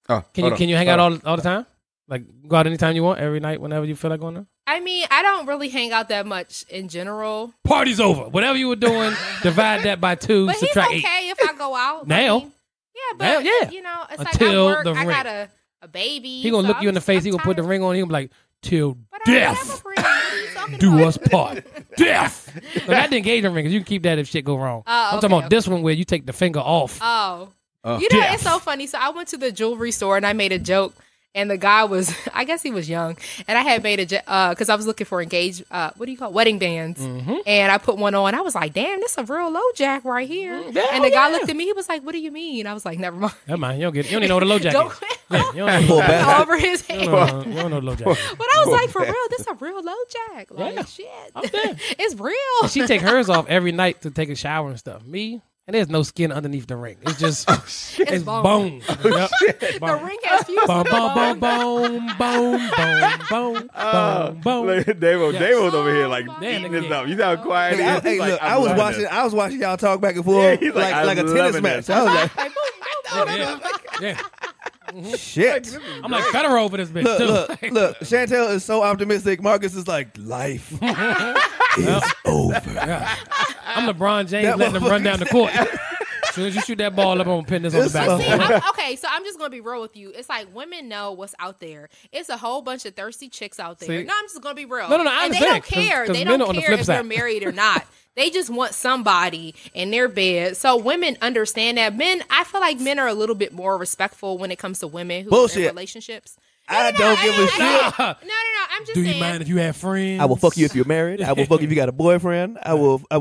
Oh, can you hang out all the time? Like go out anytime you want, every night, whenever you feel like going out? I mean, I don't really hang out that much in general. Party's over. Whatever you were doing, divide that by 2, But he's subtract okay 8. if I go out. Now? I mean, yeah, but Now, yeah. it's Until like I the work. I ring. got a baby. He gonna so look you in the face. He I'm gonna put the tired. ring on. He gonna be like, till But I don't have a death ring. What are you talking do about? us part. Death. No, not the engagement ring, because you can keep that if shit go wrong. I'm talking okay, about this one where you take the finger off. Oh. Oh. Death. It's so funny. So I went to the jewelry store and I made a joke. And the guy was, I guess he was young. And I had made a, because I was looking for wedding bands. Mm-hmm. And I put one on. I was like, damn, this is a real low jack right here. And the guy looked at me. He was like, what do you mean? I was like, never mind. Never mind. You don't get it. You don't even know what a low jack Don't is. quit. Yeah, you don't know what a low jack back. Over his head. is. You don't know what a low jack is. But I was like, for real, this is a real low jack. Like, Yeah. shit. Okay. It's real. She take hers off every night to take a shower and stuff. Me, and there's no skin underneath the ring. It's just it's bone. bone. Yep. The Bone. ring has fused Boom, with boom, bone. boom, boom, boom, boom. Look, Davo's over here like Yeah, eating nigga. this up. You see how quiet Hey, he I, is? hey, He's like, look, I'm loving this. I was watching y'all talk back and forth Yeah, he's like, like a I'm tennis loving match. this. I was like, Like, boom, boom, boom. Yeah. shit. I'm like federal for this bitch Look, too. look. Chantel is so optimistic. Marcus is like, life is over. I'm LeBron James That letting him run down the court. As soon as you shoot that ball up, I'm gonna pin this on the This back. one- See, okay, so I'm just gonna be real with you. It's like women know what's out there. It's a whole bunch of thirsty chicks out there. See? No, I'm just gonna be real. No, I and they don't understand, 'cause- care. 'cause They men don't are on the care flip if they're side. married or not. They just want somebody in their bed. So women understand that. Men, I feel like men are a little bit more respectful when it comes to women who are Bullshit. in relationships. I don't give a shit. No. I'm just Do saying. you mind if you have friends? I will fuck you if you're married. I will fuck you if you got a boyfriend. I will. I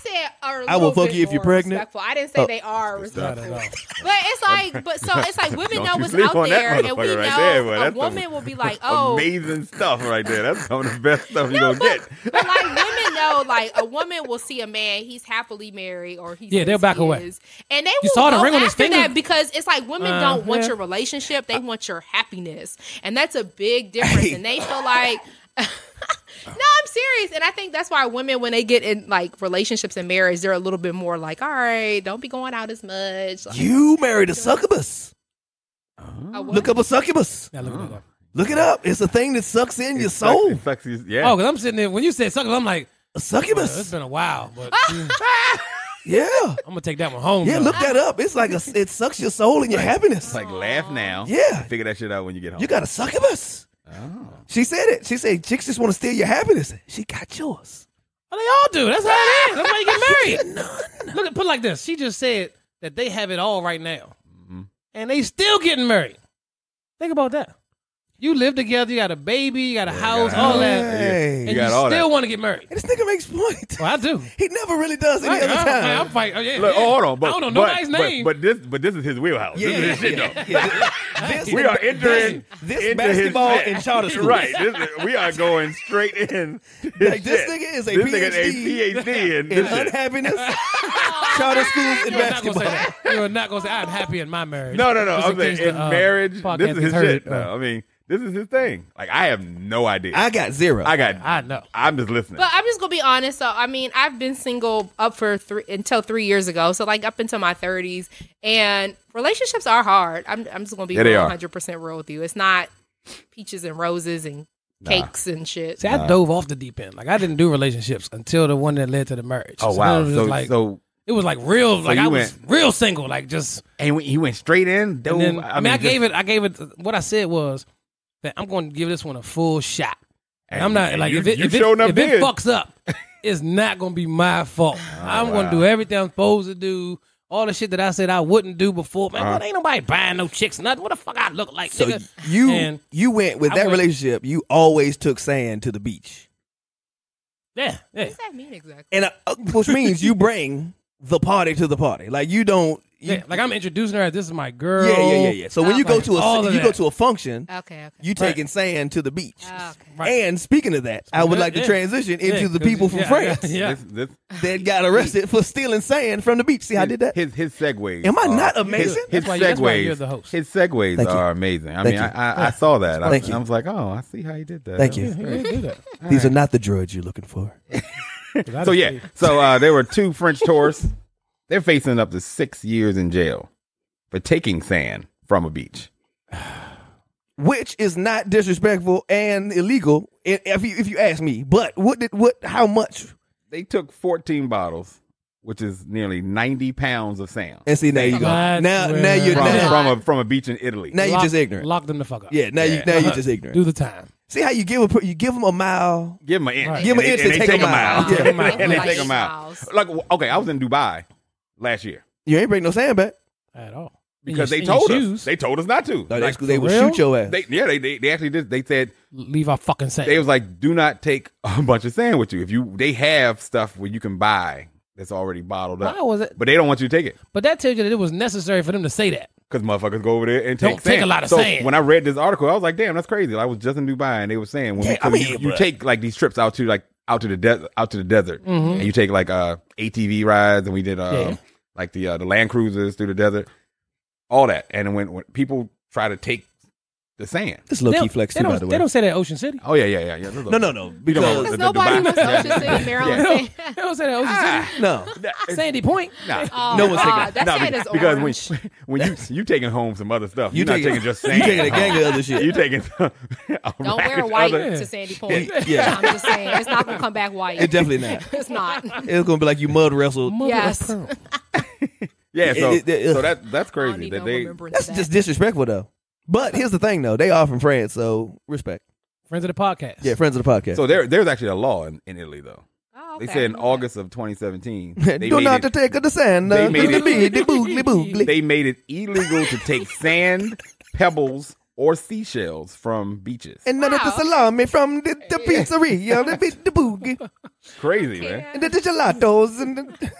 said are a I will little fuck bit you if you're more pregnant. respectful. I didn't say Oh. they are Not respectful. at all. But it's like women Don't know you what's sleep out on that there, and we motherfucker know right there, boy. a That's woman some will be like, oh. Amazing stuff right there. That's some of the best stuff you're going to get. But like women know, like a woman will see a man, he's happily married, or he's Yeah, they'll back away. and they You will saw the go ring on his after finger? that because it's like women don't want yeah. your relationship; they want your happiness, and that's a big difference. And they feel like. No, I'm serious, and I think that's why women, when they get in like relationships and marriage, they're a little bit more like, "All right, don't be going out as much." Like, You married a succubus. a what? Look up a succubus. Yeah, look at that. Look it up. It's a thing that sucks in your soul. It sucks you- yeah. Oh, because I'm sitting there when you said sucker, I'm like, A it's succubus. been a while, but Yeah. I'm gonna take that one home. Yeah, though. look that up. It's like it sucks your soul and your happiness. It's like laugh now. Yeah. Figure that shit out when you get home. You got a succubus. Oh. She said it. She said chicks just want to steal your happiness. She got yours. Well, they all do. That's how it is. That's why you get married. Look at put it like this. She just said that they have it all right now, and they still getting married. Think about that. You live together, you got a baby, you got a house, all that, and you still want to get married. This nigga makes point. Well, I do. He never really does any other time. I'm fighting. Yeah, Look, hold on. I don't know nobody's name. But this is his wheelhouse. This is his shit, though. We are entering this basketball in charter school. Right. We are going straight in. Like, this nigga is a PhD in unhappiness, charter schools, and basketball. You're not going to say, I'm happy in my marriage. No. I'm saying in marriage, this is his shit. I mean, this is his thing. Like, I have no idea. I got zero. I know. I'm just listening. But I'm just going to be honest. So, I mean, I've been single until 3 years ago. So, like, up until my 30s. And relationships are hard. I'm just going to be 100% real with you. It's not peaches and roses and cakes and shit. See, I dove off the deep end. Like, I didn't do relationships until the one that led to the marriage. Oh, wow. It was like real, like I was real single, like just. And you went straight in? Then, I gave it, what I said was, that I'm going to give this one a full shot. And I'm not like if it fucks up, it's not going to be my fault. I'm going to do everything I'm supposed to do. All the shit that I said I wouldn't do before. Man, well, ain't nobody buying no chicks, nothing. What the fuck I look like? So nigga? you went with that relationship. You always took sand to the beach. Yeah. What does that mean exactly? And which means you bring the party to the party. Like you don't. Like I'm introducing her as this is my girl. Yeah. So when you go to a function, you taking sand to the beach. Okay. Right. And speaking of that, I would like to transition into the people from France that got arrested for stealing sand from the beach. See how I did that? His segues. Am I not amazing? That's why you're the host. His segues are amazing. I mean, I saw that. I was like, oh, I see how you did that. Thank you. These are not the droids you're looking for. So there were two French tourists. They're facing up to 6 years in jail for taking sand from a beach, which is not disrespectful and illegal, if you ask me. But how much? They took 14 bottles, which is nearly 90 pounds of sand. And see, there you go. Now you're from a beach in Italy. Now you're just ignorant. Lock them the fuck up. Yeah. Now you're just ignorant. Do the time. See how you give them a mile. Give them an inch. Right. Give them an inch and they take a mile. And they take a mile. Like, okay, I was in Dubai last year. You ain't bring no sand back at all because they told us. They told us not to. No, they would shoot your ass. They actually did. They said leave our fucking sand. They was like, do not take a bunch of sand with you. They have stuff where you can buy that's already bottled up. Why was it? But they don't want you to take it. But that tells you that it was necessary for them to say that. Because motherfuckers go over there and take take a lot of sand. When I read this article, I was like, damn, that's crazy. I was just in Dubai and they were saying you take like these trips out to the desert, and you take like ATV rides, and we did like the Land Cruisers through the desert, all that. And when people try to take the sand, this low key flex too, by the way. They don't say that Ocean City. Oh yeah. No. Because nobody wants Ocean City, Maryland. They don't say that Ocean City. No. Sandy Point. Nah. No one's taking that sand is because orange. when you taking home some other stuff, you're not taking just sand. You taking a gang of other shit. You taking don't wear white to Sandy Point. Yeah. I'm just saying it's not gonna come back white. It's definitely not. It's not. It's gonna be like you mud wrestled. Yes. Yeah. So that's crazy. That's just disrespectful though. But here's the thing, though. They are from France, so respect. Friends of the podcast. Yeah, friends of the podcast. So there's actually a law in Italy, though. Oh, okay. They said in August of 2017. Do not to take the sand. They made it. They made it illegal to take sand, pebbles, or seashells from beaches. And none of the salami from the pizzeria, the boogie. Crazy, man. And the gelatos and the...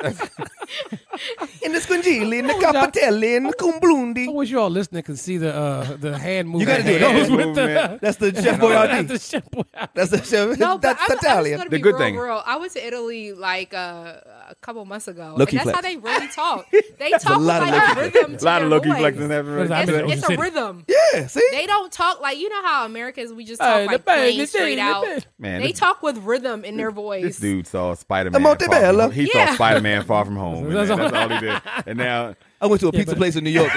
and the scungili and the capatelli and the cumblundi. I wish you all listening could see the hand movement. You got to do it. That's the Chef Boyardee. That's the Chef Boyardee. That's the chef. No, that's Italian. The good thing. I went to Italy like a couple months ago. Low-key and that's flex. how they really talk. They talk with like a rhythm to a lot of their low-key voice. flexing happening. It's a rhythm. Yeah, see? They don't talk like, you know how Americans, we just talk like plain straight out. Man, they talk with rhythm in their voice. This dude saw Spider-Man. He saw Spider-Man Far From Home. That's all he did. And now I went to a pizza place in New York.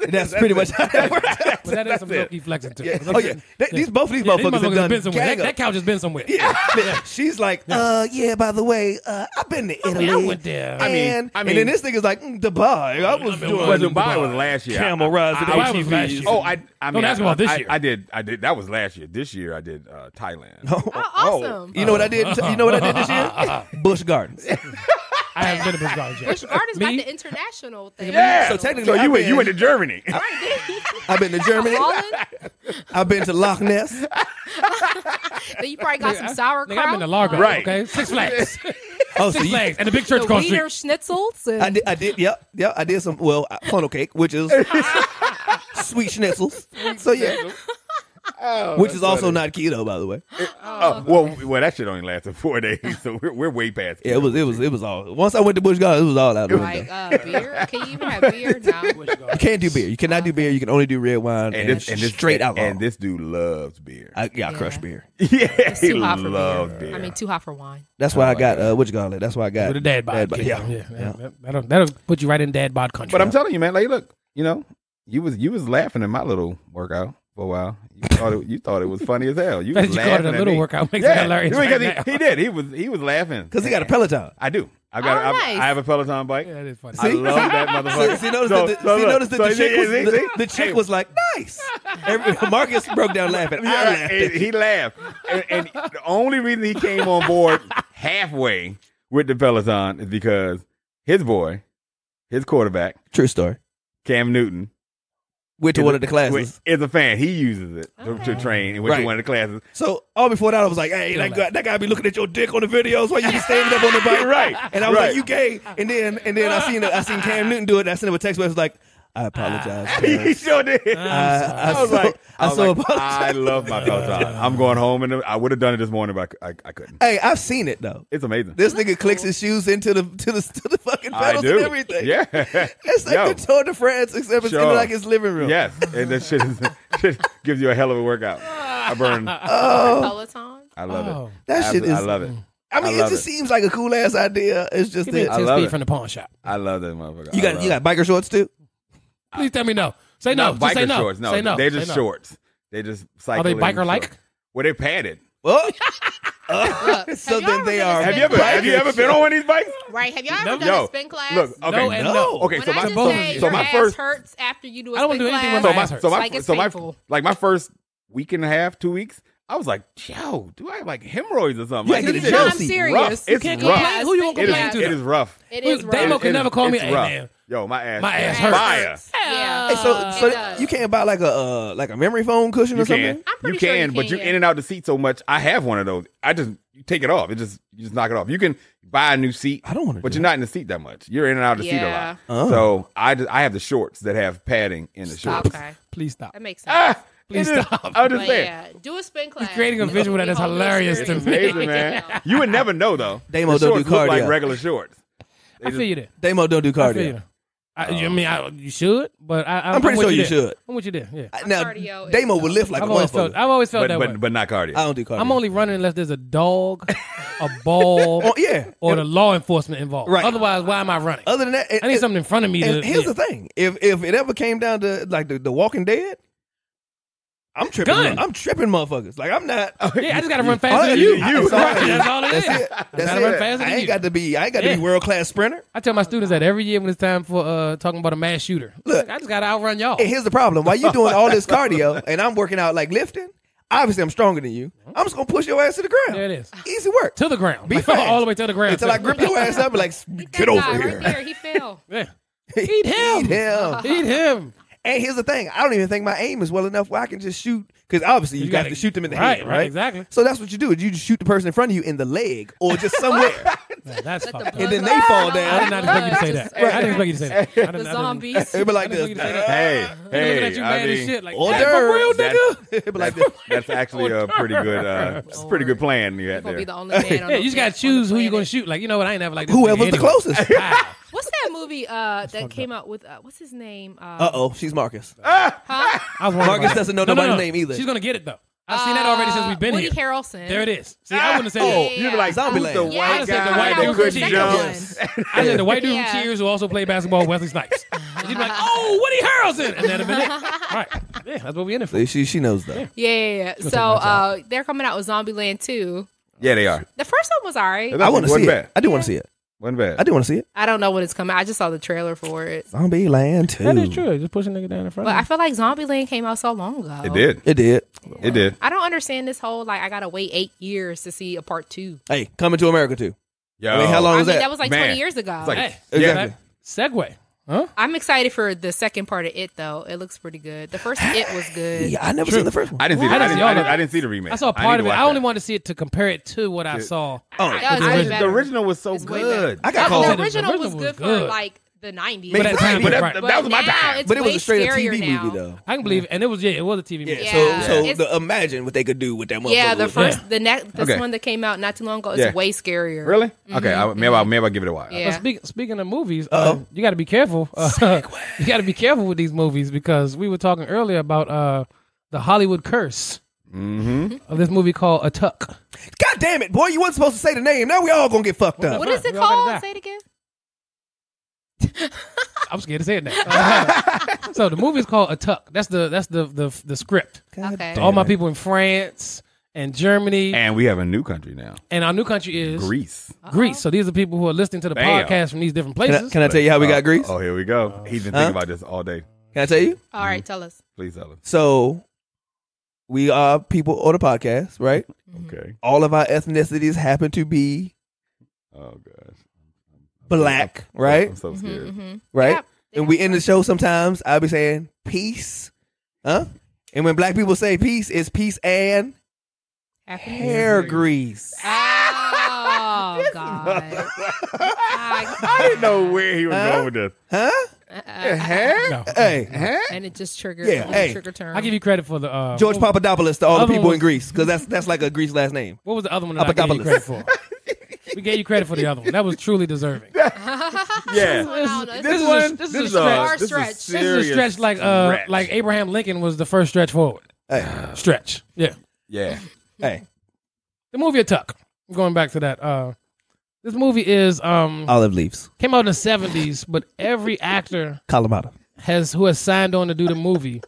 That's pretty much how that works. But that is some low-key flexing too. Yeah. Oh yeah, these motherfuckers have done been somewhere. That couch has been somewhere. Yeah. She's like, yeah. By the way, I've been to Italy. I went there. And then this nigga's like, Dubai. I was doing. Well, Dubai was last year. Camel rides at ATVs. Oh, I mean, don't ask me about this year. I did. That was last year. This year I did Thailand. Oh, awesome. You know what I did? You know what I did this year? Busch Gardens. I haven't been to Busch Gardens yet. Busch Gardens got Me? the international thing. Yeah. So technically, you went to Germany. I've been to Germany. Holland? I've been to Loch Ness. Then you probably got some sauerkraut. Nigga, I've been to Largo. Right. Okay, Six Flags. Oh, Six Flags. And the big church The across the Wiener street. schnitzels. And I did. Yep. I did some. Well, funnel cake, which is sweet schnitzels. So yeah, which is also not keto, by the way. Well, that shit only lasted 4 days, so we're way past. Yeah, it was all. Once I went to Busch Gardens, it was all out the window. like beer. Can you even have beer now? You can't do beer. You cannot do beer. You can only do red wine and straight alcohol. And this dude loves beer. I crush beer. Yeah, It's he too hot for loves beer. beer. I mean, too hot for wine. That's why I got what you call it. That's why I got With a dad bod. Yeah. That'll put you right in dad bod country. But I'm telling you, man, like, look, you was laughing at my little workout for a while. You thought it was funny as hell. You That was you called laughing it a at little me. workout makes it hilarious Because right now. he did. He was laughing because he got a Peloton. I do. I nice. have a Peloton bike. Yeah, that is funny. I love that motherfucker. Notice that the chick was like, nice. Marcus broke down laughing. I laughed. He laughed. And the only reason he came on board halfway with the Peloton is because his boy, his quarterback, True story. Cam Newton, Went to one of the classes. is a fan. He uses it to train and went to one of the classes. So all before that, I was like, "Hey, that guy be looking at your dick on the videos while you be standing up on the bike, Right. And I was like, "You gay?" And then I seen Cam Newton do it. And I sent him a text message like, "I apologize." He sure did. I was like, I love my Peloton. I'm going home, and I would have done it this morning, but I couldn't. Hey, I've seen it though. It's amazing. This nigga clicks his shoes into the fucking I pedals do. and everything. Yeah. It's like the Tour de France, except it's in like his living room. Yes, and that shit gives you a hell of a workout. I burn. Peloton. I love it. That shit is. I love it. I mean, it just seems like a cool ass idea. It's just Give me that 10 love speed it. from the pawn shop. I love that motherfucker. you got biker shorts too. Please tell me no. Say no. Not Just biker say no. shorts. No, Say no. they're Say just no. shorts. They just cycle. Are they in biker-like? shorts. Well, they're padded. Well, Look, so have y'all then they ever are. been Have you ever been on one of these bikes? Right. Have y'all ever Never. done a spin class? Look, okay, No and no. Okay, When so I just my say so your my ass first hurts after you do a I don't spin do anything class. when my ass hurts. so my first week and a half, 2 weeks, I was like, yo, do I have like hemorrhoids or something? Yeah, Like, get this a shit jail is I'm seat. serious. rough. You It's can't rough. complain. Who you gonna It complain is, to? it is rough. It is rough. Damo can never call me, It's hey rough. man. Yo, my ass. My ass is hurts. fire. Yeah. Hey, It so does. you can't buy like a memory foam cushion or You something? can, I'm you pretty sure can, you but can, you're yeah. in and out the seat so much. I have one of those. You take it off. You just knock it off. You can buy a new seat. I don't want to. But you're not in the seat that much. You're in and out of the seat a Yeah. lot. So I have the shorts that have padding in the shorts. Okay. Please stop. That makes sense. Please It is- stop. I'm just But saying. yeah, do a spin class. creating a visual that is Whole new hilarious to It's me. experience. amazing, man. You would never know though. Damo The don't do shorts look like cardio. regular shorts. I feel you there. Damo don't do I feel cardio. you. I mean, you should, but I'm pretty sure you there. should. I'm with you there. Yeah. Now, Cardio is Damo would lift like a I've always felt motherfucker. that way. But not cardio. I don't do cardio. I'm only running unless there's a dog, a ball, Oh, yeah. or the law enforcement involved. Right. Otherwise, why am I running? Other than that, I need something in front of me. And here's yeah. the thing: if it ever came down to like the Walking Dead, I'm tripping. Gun. I'm tripping, motherfuckers. Like I'm not. Yeah, I just got to run faster than you. That's all it is. That's all it is. That's it. That's Gotta run it. faster than I ain't you. got to be. I ain't got to Yeah. be world class sprinter. I tell my students that every year when it's time for talking about a mass shooter. Look. I just got to outrun y'all. And here's the problem: while you doing all this cardio and I'm working out like lifting, obviously I'm stronger than you. I'm just gonna push your ass to the ground. There it is. Easy work. To the ground. Be Like, fast. all the way to the ground. Until I grip your ass up and like, get That over guy here. Right there, he fell. Yeah. Eat him. Eat him. Eat him. And here's the thing: I don't even think my aim is well enough where I can just shoot. Because obviously you got gotta- to shoot them in the right, head, right, right? exactly. So that's what you do: is you just shoot the person in front of you in the leg or just somewhere, Man, that's fucked up. and then they fall I did down. not expect you to say that. I didn't expect you to say that. I didn't- The I zombies. It'd be like I didn't this. expect you to say that. Hey, Looking at hey, you I mad as mean, shit. Like, Hors hey, for d'oeuvres. real, nigga. It'd be like this. that's actually a pretty good, it's a pretty good plan you got Gonna be there. the only man on Yeah, you just got to choose who you're going to shoot. shoot. Like, you know what? I ain't never like this. Whoever's nigga the anyway. closest. Wow. What's that movie that came out with? What's his name? She's Marcus. I was wondering Marcus about that. doesn't know nobody's name either. She's going to get it, though. I've seen that already since we've been Woody here. Harrelson. There it is. See, I wouldn't have said Oh, that. You'd be like, Zombie who's the Land. white I said the guy white that dude couldn't from jump? Cheers. I said the white dude Yeah. from Cheers who also played basketball with Wesley Snipes. And you'd be like, oh, Woody Harrelson. And that'd have been it. All right. Yeah, that's what we in it for. She knows that. Yeah. take my So they're coming out with Zombieland 2. Yeah, they are. The first one was alright. I want to Wasn't see bad. it. I do want to see it. Wasn't bad. I do want to see it. I don't know when it's coming. I just saw the trailer for it. Zombie Land 2. That is true. Just push a nigga down in front But of I you. feel like Zombieland came out so long ago. It did. It did. It did. I don't understand this whole like I gotta wait 8 years to see a part 2. Hey, Coming to America 2. Yo. I mean, how long was that? That was like 20 years ago. It's like, Hey, Exactly. segue. Huh? I'm excited for the second part of It, though. It looks pretty good. The first It was good. Yeah, I never seen the first one. I didn't see What? I didn't see the remake. I saw part of it. I only wanted to see it to compare it to what I saw. Oh, That was way The better. original was so It's way good. I got The called. original was was good for good. like the 90s. But at time, But right. that was my now time. it's But it was way a straight up scarier TV now. movie, though. I can believe, and it was it was a TV movie. Yeah. Yeah. So It's- imagine what they could do with that motherfucker. Yeah, the with first, this Okay. one that came out not too long ago is Yeah. way scarier. Really? Okay, maybe I'll give it a while. Yeah. But speaking of movies, Uh-oh. you got to be careful. You got to be careful with these movies because we were talking earlier about the Hollywood curse of this movie called A Tuck. God damn it, boy! You wasn't supposed to say the name. Now we all gonna get fucked up. What is it We all gotta called? die. Say it again. I'm scared to say it now. So the movie is called A Tuck. That's the script. Okay. To all my people in France and Germany, And we have a new country now, and our new country is Greece. Greece. So these are people who are listening to the Bam. podcast from these different Can places. I, can I tell you how we got Greece? Oh, here we go. He's been thinking about this all day. Can I tell you? All right, tell us. Please tell us. So we are people on the podcast, right? Okay. All of our ethnicities happen to be Oh gosh. black, right? I'm so scared. Right? Yeah. And we end the show sometimes. I'll be saying peace, huh? And when black people say peace, it's peace and hair grease. Oh God. I didn't know where he was going with this. Huh? Hair? No. Hey, And it just triggered. Yeah, it was a hey. trigger term. I give you credit for the George Papadopoulos to all the Other people one in Greece, because that's like a Greece last name. What was the other one that I gave you credit for? We gave you credit for the other one. That was truly deserving. Yeah. This is a far this stretch. is This serious is a stretch like Abraham Lincoln was the first stretch forward. Hey, Stretch. Yeah. Yeah. hey, The movie A Tuck. Going back to that. This movie is olive leaves, came out in the 70s, but every actor Kalamata, who has signed on to do the movie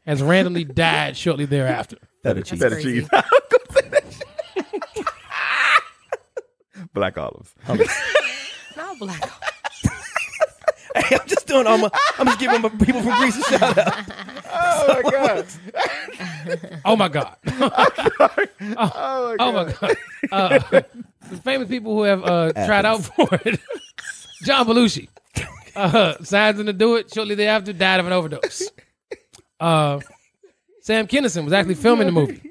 has randomly died shortly thereafter. feta cheese. Better crazy. cheese. Black olives. Not black. Hey, I'm just doing I'm just giving my people from Greece a shout out. Oh my god. Oh my God. Oh my god. Oh my God. The famous people who have tried out for it. John Belushi signs in to do it. Shortly thereafter, died of an overdose. Sam Kinison was actually filming the movie.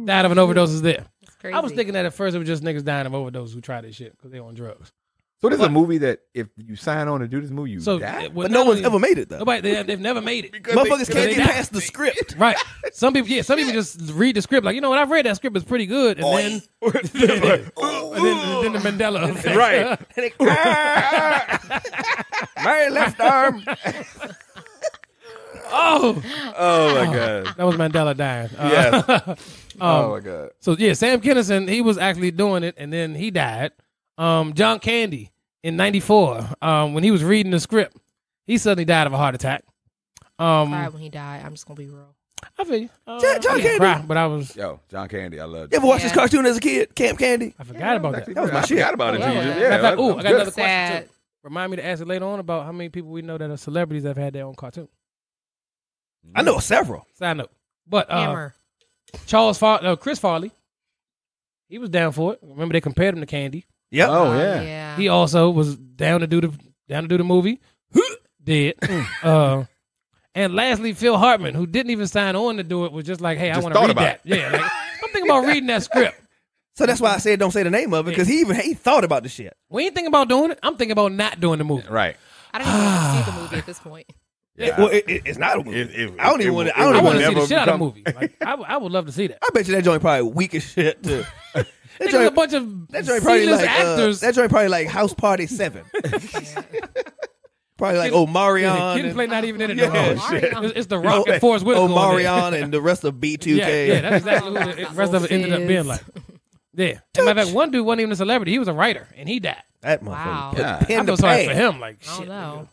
Died of an overdose is there. It's crazy. I was thinking that at first it was just niggas dying of overdose who tried this shit because they on drugs. So this is a movie that if you sign on to do this movie, you die? But no one's ever made it though. They've never made it. Motherfuckers can't they get die. past the script. Right. Some people just read the script like, you know what, I've read that script, it's pretty good. And then the Mandela effect. Right. My left arm. Oh, Oh my god. that was Mandela dying. Yes. Oh my god. So yeah, Sam Kinison, he was actually doing it, and then he died. John Candy in '94, when he was reading the script, he suddenly died of a heart attack. cried when he died. I'm just gonna be real. I feel you. John I didn't Candy. cry, but I was. Yo, John Candy, I love You ever watched this Yeah. cartoon as a kid, Camp Candy? I forgot about that. That was my I shit. forgot about it. Oh, until you yeah. just- Matter of fact, that's I got good. another question Sad. too. Remind me to ask it later on about how many people we know that are celebrities that have had their own cartoon. I know several. Side note, but Hammer. Chris Farley, he was down for it. Remember they compared him to Candy. Yep. Oh yeah. Yeah. He also was down to do the movie. Did. And lastly, Phil Hartman, who didn't even sign on to do it, was just like, "Hey, I Just want to thought read about that." Yeah, like, I'm thinking about reading that script. So that's why I said don't say the name of it, because he thought about the shit. We ain't thinking about doing it. I'm thinking about not doing the movie. Right. I don't even want to see the movie at this point. Yeah. Well, it's not a movie. I don't even want to. I I don't even want want to see to. the shit out of the movie. Like, I would love to see that. I bet you that joint probably weak as shit too. That There's a joint, bunch of that joint probably C-list like actors. that joint probably like House Party 7. Probably like Omarion. Kid and Play not even in it Yeah, no more. shit. It's The Rock and Forrest Whitaker. Omarion and the rest of B2K. Yeah, that's exactly who the rest of it ended up being like. Yeah. And matter of fact, one dude wasn't even a celebrity. He was a writer, and he died. That motherfucker. Wow. Put Yeah. pen I to feel sorry for pad. him. Like, I shit. don't know.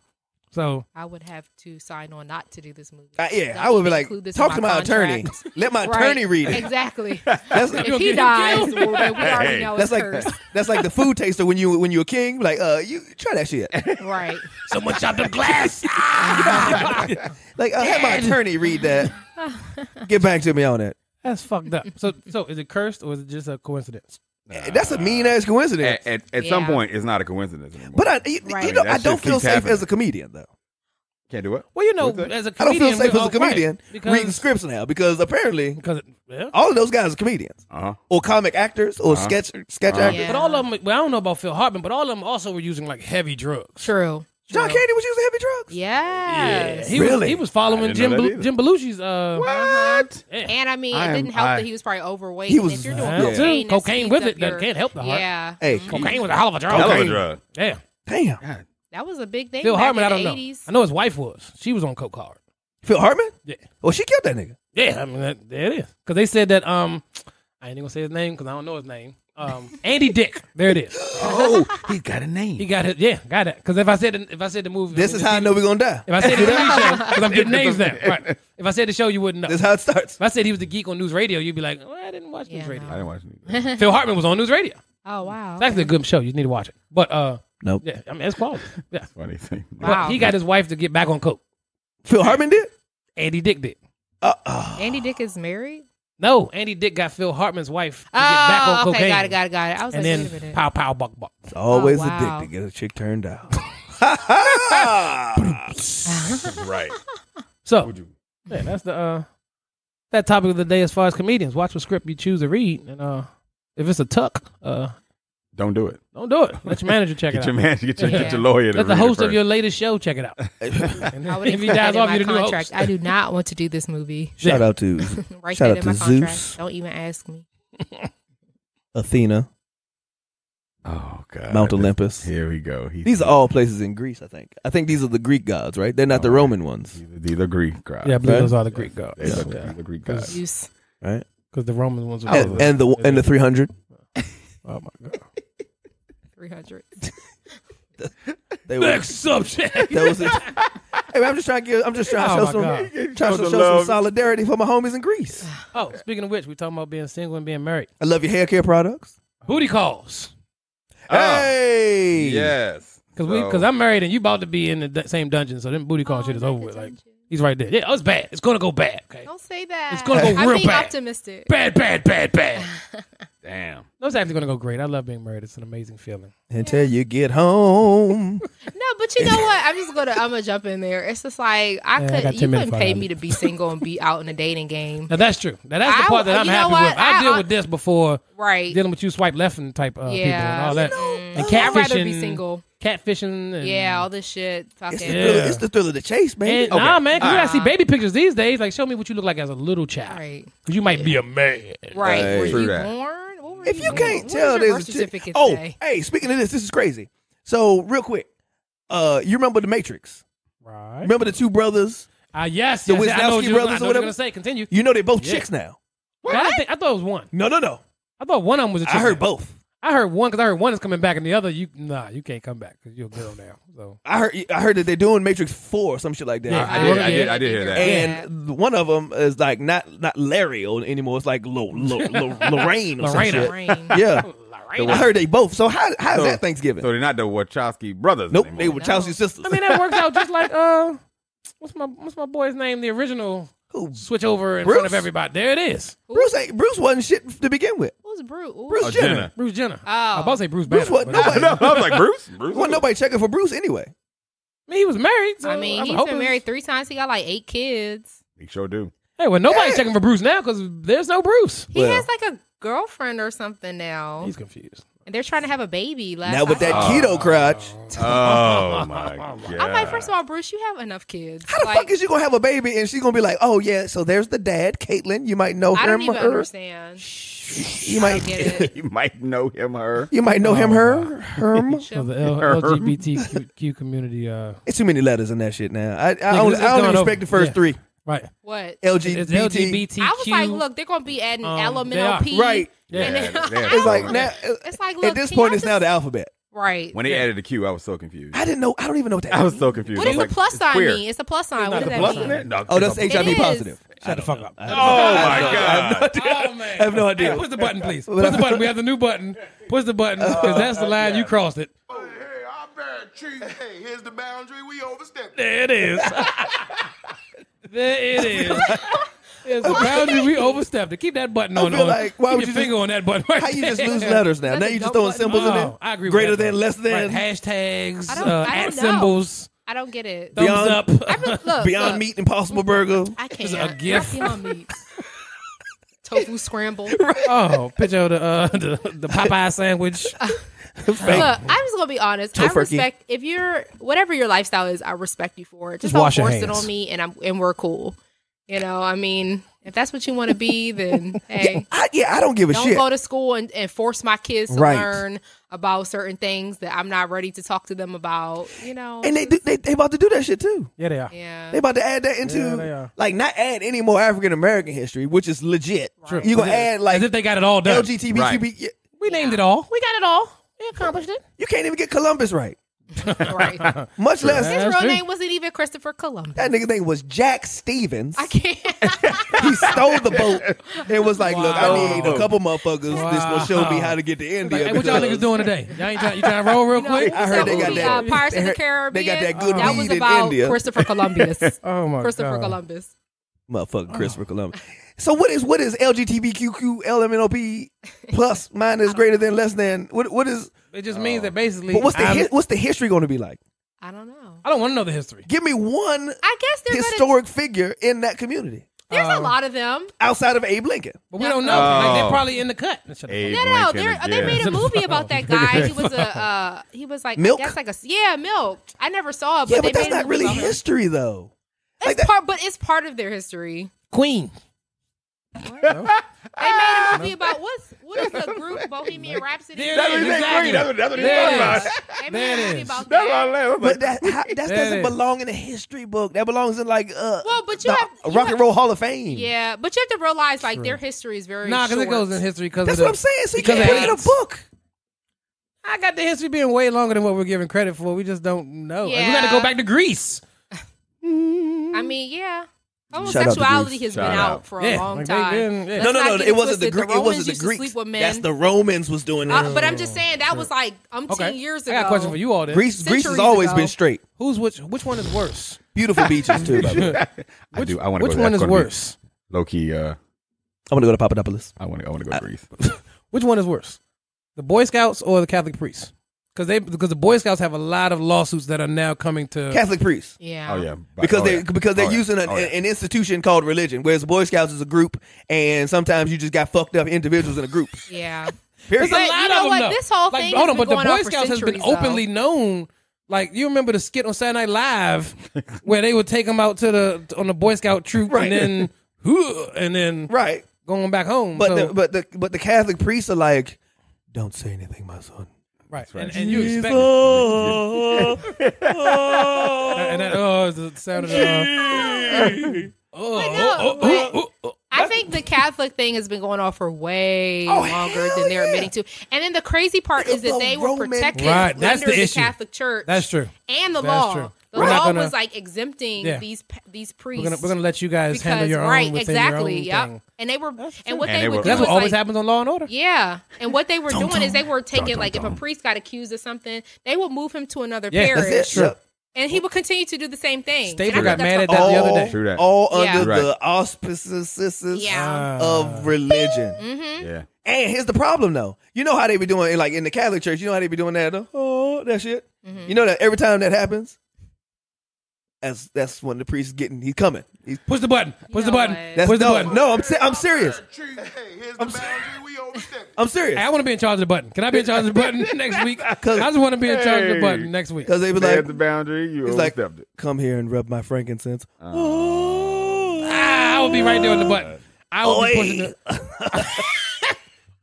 So, I would have to sign on not to do this movie. Yeah, Don't I would be even like, include this talk in to my attorney. contract. Let my Right. attorney read it. Exactly. That's You'll If get he him dies, killed. well, then we already Hey. know That's it's like cursed. that's like the food taster when you a king. Like, you try that shit. Right. someone chopped up glass. Like, have my attorney read that. Get back to me on it. That's fucked up. So is it cursed or is it just a coincidence? That's a mean ass coincidence. At some point, it's not a coincidence anymore. But I don't feel safe as a comedian though. Can't do it. Well, as a comedian, I don't feel safe as a comedian because, reading scripts now because apparently all of those guys are comedians or comic actors or sketch actors. Yeah. But all of them, well, I don't know about Phil Hartman, but all of them also were using like heavy drugs. True. John Candy was using heavy drugs. Yes. Yeah, he was following Jim Belushi's. What? And I mean, it didn't help that he was probably overweight. He was. If you're doing cocaine with it, that can't help the heart. Yeah. Hey, cocaine was a hell of a drug. Hell of a drug. Yeah. Damn. God. That was a big thing. Phil Hartman, I don't know. 80s. I know his wife was. She was on coke hard. Phil Hartman? Yeah. Well, she killed that nigga. Yeah, I mean, there it is. Because they said that, I ain't even going to say his name because I don't know his name. Andy Dick. There it is. Oh, he got a name. He got it. Yeah, got it. Because if I said the movie. This is how I know we're going to die. If I said the TV show, because I'm getting names now. Right. If I said the show, you wouldn't know. This is how it starts. If I said he was the geek on News Radio, you'd be like, well, I didn't watch News Radio. I didn't watch it. Phil Hartman was on News Radio. Oh, wow. It's actually a good show. You need to watch it. But, nope. Yeah, I mean, it's quality. Yeah. Funny thing. Wow. He got his wife to get back on coke. Phil Hartman did? Andy Dick did. Andy Dick is married? No, Andy Dick got Phil Hartman's wife to get back on cocaine. Okay, got it. I was and like, then wait a minute. pow, pow, buck, buck. It's always wow. a dick to get a chick turned out. Right. So, yeah, that's the that topic of the day as far as comedians. Watch what script you choose to read. And if it's a tuck, don't do it. don't do it. Let your manager check it out. Get your lawyer to Let the read host it of your latest show check it out. And I would if he dies off, you're the new contract. host. I do not want to do this movie. Shout out to Write shout that out in my to contract. Zeus, Don't even ask me. Athena, Oh God. Mount Olympus. Here we go. These are all places in Greece, I think. I think these are the Greek gods, right? They're not the Roman ones. These are Greek gods. Yeah, I believe Right? those are the Greek gods. These are the Greek gods. Zeus. Right? Because the Roman ones were And the 300. Oh my God. 300. They were, Next subject. that was it. Hey, man, I'm just trying to Oh, show some solidarity for my homies in Greece. Oh, speaking of which, we talking about being single and being married. I love your hair care products. Booty calls. Hey, Yes. Because I'm married and you about to be in the same dungeon, so them booty call shit is over with. Like, he's right there. Yeah, it's bad. It's gonna go bad. Okay. Don't say that. It's gonna go I'm real being bad. optimistic. Bad. Damn. No, it's actually gonna go great. I love being married. It's an amazing feeling. until you get home. No, but you know what? I'm gonna jump in there. It's just like Yeah, I got 10 you couldn't minutes pay for me to be single and be out in a dating game. Now that's true. Now that's the part that I'm you know happy what? with. I deal with this before Right. dealing with you swipe left and type people and Yeah. all that. And I'd rather catfishing. be single. Catfishing. And, Yeah, all this shit. Fucking. It's the thrill of the chase, man. And, Nah, man, because you gotta see baby pictures these days. Like, show me what you look like as a little child. Right. Because you might be a man. Right. Hey. Were True you that. born? What were If you born? can't What tell, does your there's birth a certificate Oh, say? hey, speaking of this is crazy. So, real quick, you remember The Matrix? Right. Remember the two brothers? Yes. The I know what Wisnowski you brothers or were going whatever? to say. Continue. You know they both Yeah. chicks now. I thought it was one. No. I thought one of them was a chick. I heard both. I heard one because I heard one is coming back and the other, you can't come back because you're a girl now. So I heard that they're doing Matrix 4 or some shit like that. Yeah. I did hear that. And one of them is like not Larry anymore. It's like Lorraine or some Lorena. shit. Rain. Yeah. Lorena. I heard they both. So how's that Thanksgiving? So they're not the Wachowski brothers Nope, anymore. they were Chelsea sisters. I mean, that works out just like what's my boy's name? The original Who? switch over in Bruce? front of everybody. There it is. Bruce wasn't shit to begin with. Who's Bruce? Bruce Jenner. Bruce Jenner. Oh. I was about to say Bruce Bruce Banner. what? but Nobody. No, I was like Bruce. Wasn't nobody checking for Bruce anyway. I mean, he was married. So I mean, I'm he's hoping- been married 3 times. He got like 8 kids. He sure do. Hey, well, nobody's checking for Bruce now because there's no Bruce. He Well. has like a girlfriend or something now. He's confused. And they're trying to have a baby. Now with that keto crotch, Oh my god. I'm like, first of all, Bruce, you have enough kids. how the Like, fuck is you gonna have a baby and she's gonna be like, oh yeah, so there's the dad, Caitlyn. You might know I him don't even or her. understand. You I might don't get it. You might know him or her. You might know him, her, herm. So the LGBTQ community, It's too many letters in that shit now. I it's only gone respect over. the first Yeah. 3. right? What? It's LGBT. LGBTQ. I was like, look, they're gonna be adding they LMNOP. Right. Yeah. And then- It's like now. It's like, look, At this can point, y'all it's now the just- alphabet. right. When they added the Q, I was so confused. I didn't know. I don't even know what that. I was means. so confused. What I does was the like, plus it's sign queer. mean? It's a plus sign. It's What not does the that Plus mean? in it? No, Oh, that's it's a- HIV is. positive. Shut the fuck up. Oh my god. Oh man, I have no idea. Hey, push the button, please. Push the button. We have the new button. Push the button because that's the line you crossed it. Hey, I bad cheese. Hey, here's the boundary we overstepped. There it is. There it is. It's a boundary we overstepped. To keep that button on. feel like, why keep would your you finger on that button right How you there. just lose letters now? Now you just throwing symbols in there? I agree with Greater that, than, though. less than. Right, hashtags, I don't know. symbols, I don't get it. thumbs Beyond- up. Look, Beyond Meat Impossible Burger. I can't. a GIF. Beyond Meat. Tofu scramble. Oh, picture of the Popeye sandwich. Look, I'm just gonna be honest. I Tofurkey. respect if you're whatever your lifestyle is. I respect you for it. Just Just wash don't your force it hands. on me, and we're cool. You know, I mean, if that's what you want to be, then hey, I don't give a don't shit. go to school and force my kids to Right. learn about certain things that I'm not ready to talk to them about. You know, And they about to do that shit too. Yeah, they are. yeah. They about to add that Yeah, they into are. like not add any more African American history, which is legit. True. You gonna add like As if they got it all done. LGBTQ? Right. We named it all. We got it all. We accomplished it. You can't even get Columbus right. Right. Much less His That's real true. name wasn't even Christopher Columbus. that nigga name was Jack Stevens. I can't. He stole the boat and was like, "Look, I Wow. need a couple motherfuckers that's gonna show me how to get to India." Hey, what y'all because niggas doing today? Y'all ain't trying, you trying to roll real quick? I heard they got movie, that- Pirates of they the got Caribbean. that good that weed was in about India. Christopher Columbus. Oh my Christopher god. Columbus. Motherfucking Christopher Columbus. So what is LGBTQ LMNOP plus minus greater than less than what is? It just means that basically. But what's the history going to be like? I don't know. I don't want to know the history. Give me one I guess there's historic figure in that community there's a lot of them. outside of Abe Lincoln. But we don't know. Like, they're probably in the cut. Shut the Abe fuck No, Lincoln they made again. a movie about that guy. He was like Milk? I guess like Milk. I never saw it, but Yeah, they but that's made a not movie really about him. history though. It's part, but it's part of their history. Queen. They made a movie about what is the group Bohemian Rhapsody? There That's it what is, he said, exactly. Queen. That's what he's There talking it about. is. They There made a it movie is. about That's that. what I was But like. that doesn't is. belong in a history book. That belongs in like Well, but you have Rock and Roll Hall of Fame. Yeah, but you have to realize like their history is very Nah, because it short. goes in history because That's of what I'm saying. So you because can't of put it in a AIDS. book. I got the history being way longer than what we're giving credit for. We just don't know. Like, we Yeah. got to go back to Greece. I mean, yeah. Shout out to Homosexuality Greece. has been Shout out out. for a Yeah, long like time. they've been- yeah. Let's No, not get it wasn't the twisted. Greek. It Romans wasn't the used to Greeks. sleep with men. That's the Romans was doing that. But I'm just saying that was like Okay. years I ago. got a question for you all then. Greece has Centuries always ago. been straight. Which one is worse? Beautiful beaches too. By the way. I do. I want to go. Which to one that's is gonna be worse? Low key. I want to go to Papadopoulos. I want to go to Greece. Which one is worse? The Boy Scouts or the Catholic priests? Because the Boy Scouts have a lot of lawsuits that are now coming to Catholic priests. Yeah. Oh yeah. Because Oh, yeah. they're Oh, yeah. using Oh, yeah. an institution called religion, whereas the Boy Scouts is a group, and sometimes you just got fucked up individuals in a group. Yeah. Period. There's a But lot you know of them, what? though. This whole Like, thing hold has on, been but the going Boy on for Scouts has been centuries, though. openly known. Like, you remember the skit on Saturday Night Live where they would take them out on the Boy Scout troop Right. and then Right. going back home. But So- but the Catholic priests are like, don't say anything, my son. right. right. And you expect it. And that is the sound of the I think the Catholic thing has been going on for way longer than they're admitting to. And then the crazy part is that the they were Roman- protected Right, that's under the the issue. Catholic Church. That's true. And the That's law. true. The We're not law gonna- was like exempting Yeah. these We're priests. gonna let you guys handle your own right, within exactly. your own Yep. thing. And they were true. and what And they they would were- do That's was what always like, happens on Law and Order. yeah. And what they were doing is they were taking Dun, like if a dun. priest got accused of something, they would move him to another Yeah, parish. That's it. Yep. And he would continue to do the same thing. Stapler And I got think mad at that's that the what- other day. True that. All Yeah. under Right. the auspices Yeah. of religion. Yeah. And here's the problem, though. You know how they be doing, like in the Catholic Church. You know how they be doing that. That shit. Mm-hmm. You know that every time that happens, that's when the priest is he's coming. He's, Push the button. Push the know button. what? that's Push the no, button. no. I'm serious. Hey, here's the boundary we overstepped. I'm serious. Hey, I want to be in charge of the button. Can I be in charge of the button next week? I just want to be in charge of the Hey. button next week. Because they be There's like, the boundary. You he's like, overstepped it. come here and rub my frankincense. I will be right there on the button. I will be pushing the.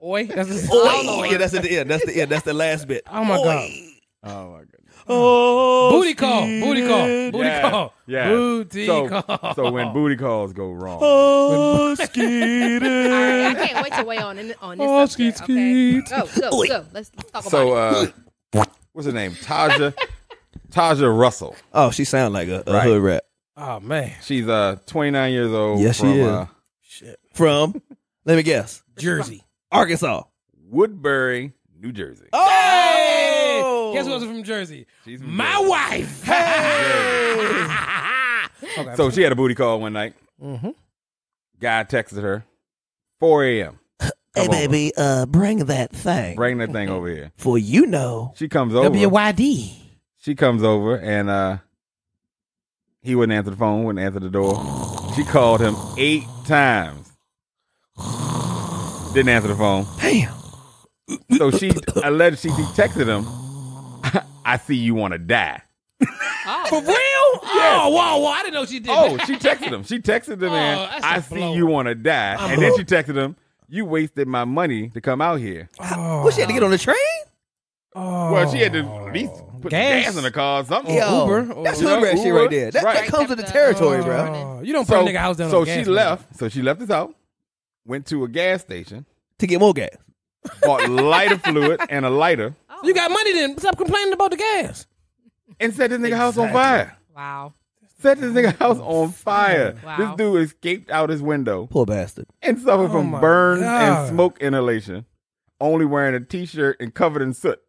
Oi, that's the. Oh, yeah, that's at the end. That's the end. That's the last bit. Oh my god. Oh my goodness. Oh, Booty call. Booty call. Booty Yeah. call. Yeah. Booty call. So when booty calls go wrong, Oh, All right, I skeeter. can't wait to weigh on this Oh, subject. skeet, Okay. Go. Let's talk so about it. what's her name? Taja Russell. Oh, she sound like a Right. hood rat. Oh man. She's 29 years old. Yes, she from, is. From, let me guess, Jersey. Arkansas. Woodbury, New Jersey. Oh, Guess who else is from Jersey? She's from My Jersey. wife. Hey. Okay, So she had a booty call one night. Mm-hmm. Guy texted her, 4 a.m. Hey, baby, bring that thing. Bring that thing over here. For you know. She comes over. WYD. She comes over, and he wouldn't answer the phone, wouldn't answer the door. She called him 8 times. Didn't answer the phone. Damn. So she texted him, I see you want to die. For real? Oh, whoa. I didn't know she did that. She texted him. She texted the man, I see you want to die. And then she texted him, you wasted my money to come out here. What, she had to get on the train? Well, she had to at least put gas in the car or something. Yo, Uber. That's hood rat shit right there. That comes with the territory, bro. You don't put a nigga house down so on gas. she left. So she left his house, went to a gas station. To get more gas. Bought lighter fluid and a lighter. You got money then. Stop complaining about the gas. And set this nigga house on fire. Wow. Set this nigga house on fire. Wow. This dude escaped out his window Poor bastard. and suffered from my burns God. and smoke inhalation. Only wearing a t-shirt and covered in soot.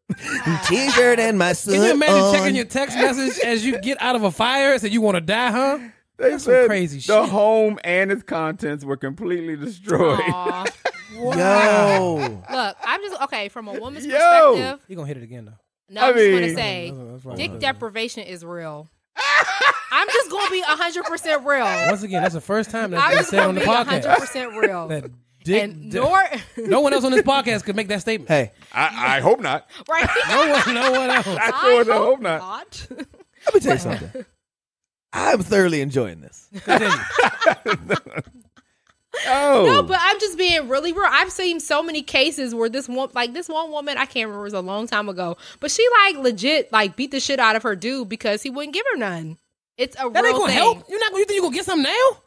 T-shirt and my suit Can you imagine on. checking your text message as you get out of a fire and say you want to die, huh? They That's some said crazy the shit. home and its contents were completely destroyed. Aw. Yo. Look, I'm just okay from a woman's Yo. perspective. You gonna hit it again though. No, I I'm just mean- gonna say That's right. dick deprivation is real. I'm just gonna be 100% real. Once again, that's the first time I'm that's been just said gonna on the be podcast. 100% real. That dick. And nor no one else on this podcast could make that statement. Hey, I hope not. right. No one else. I sure hope not. let me tell you something. I'm thoroughly enjoying this. Continue. Oh. No, but I'm just being really real. I've seen so many cases where this one woman, I can't remember, it was a long time ago, but she like legit like beat the shit out of her dude because he wouldn't give her none. It's a That ain't real gonna thing. help. You think you gonna get something now?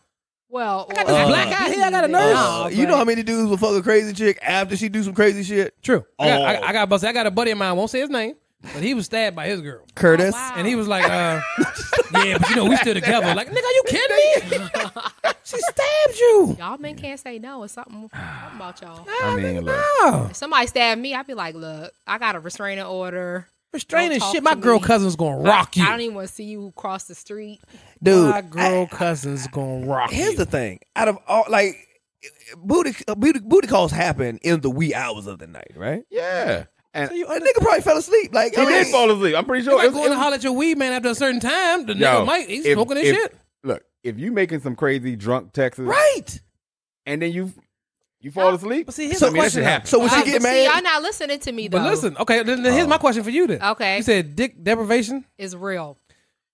Well, I got this black guy here. I got a nurse. You know how many dudes will fuck a crazy chick after she do some crazy shit? True. I got a buddy of mine. I won't say his name, but he was stabbed by his girl, Curtis. wow. and he was like, "Yeah, but you know we still together." Like, nigga, you kidding me? She stabbed you. Y'all men can't say no. It's something about y'all. I mean, look. Oh, If somebody stabbed me, I'd be like, look, I got a restraining order. restraining Don't shit. talk My to girl me. cousin's gonna rock you. I don't even want to see you cross the street. Dude, My girl cousin's gonna rock here's you. the thing. Out of all, like, booty calls happen in the wee hours of the night, right? Yeah. And A nigga probably fell asleep. Like, he did fall asleep. I'm pretty You sure. like going to holler at your weed man after a certain time. The nigga might. He's smoking his shit. Look, if you making some crazy drunk texts, right. and then you fall asleep, But see, here's So, the that question. shit happens. So when she But get see, y'all mad, not listening to me though. But listen, okay, then here's my question for you then. Okay. You said dick deprivation. It's real.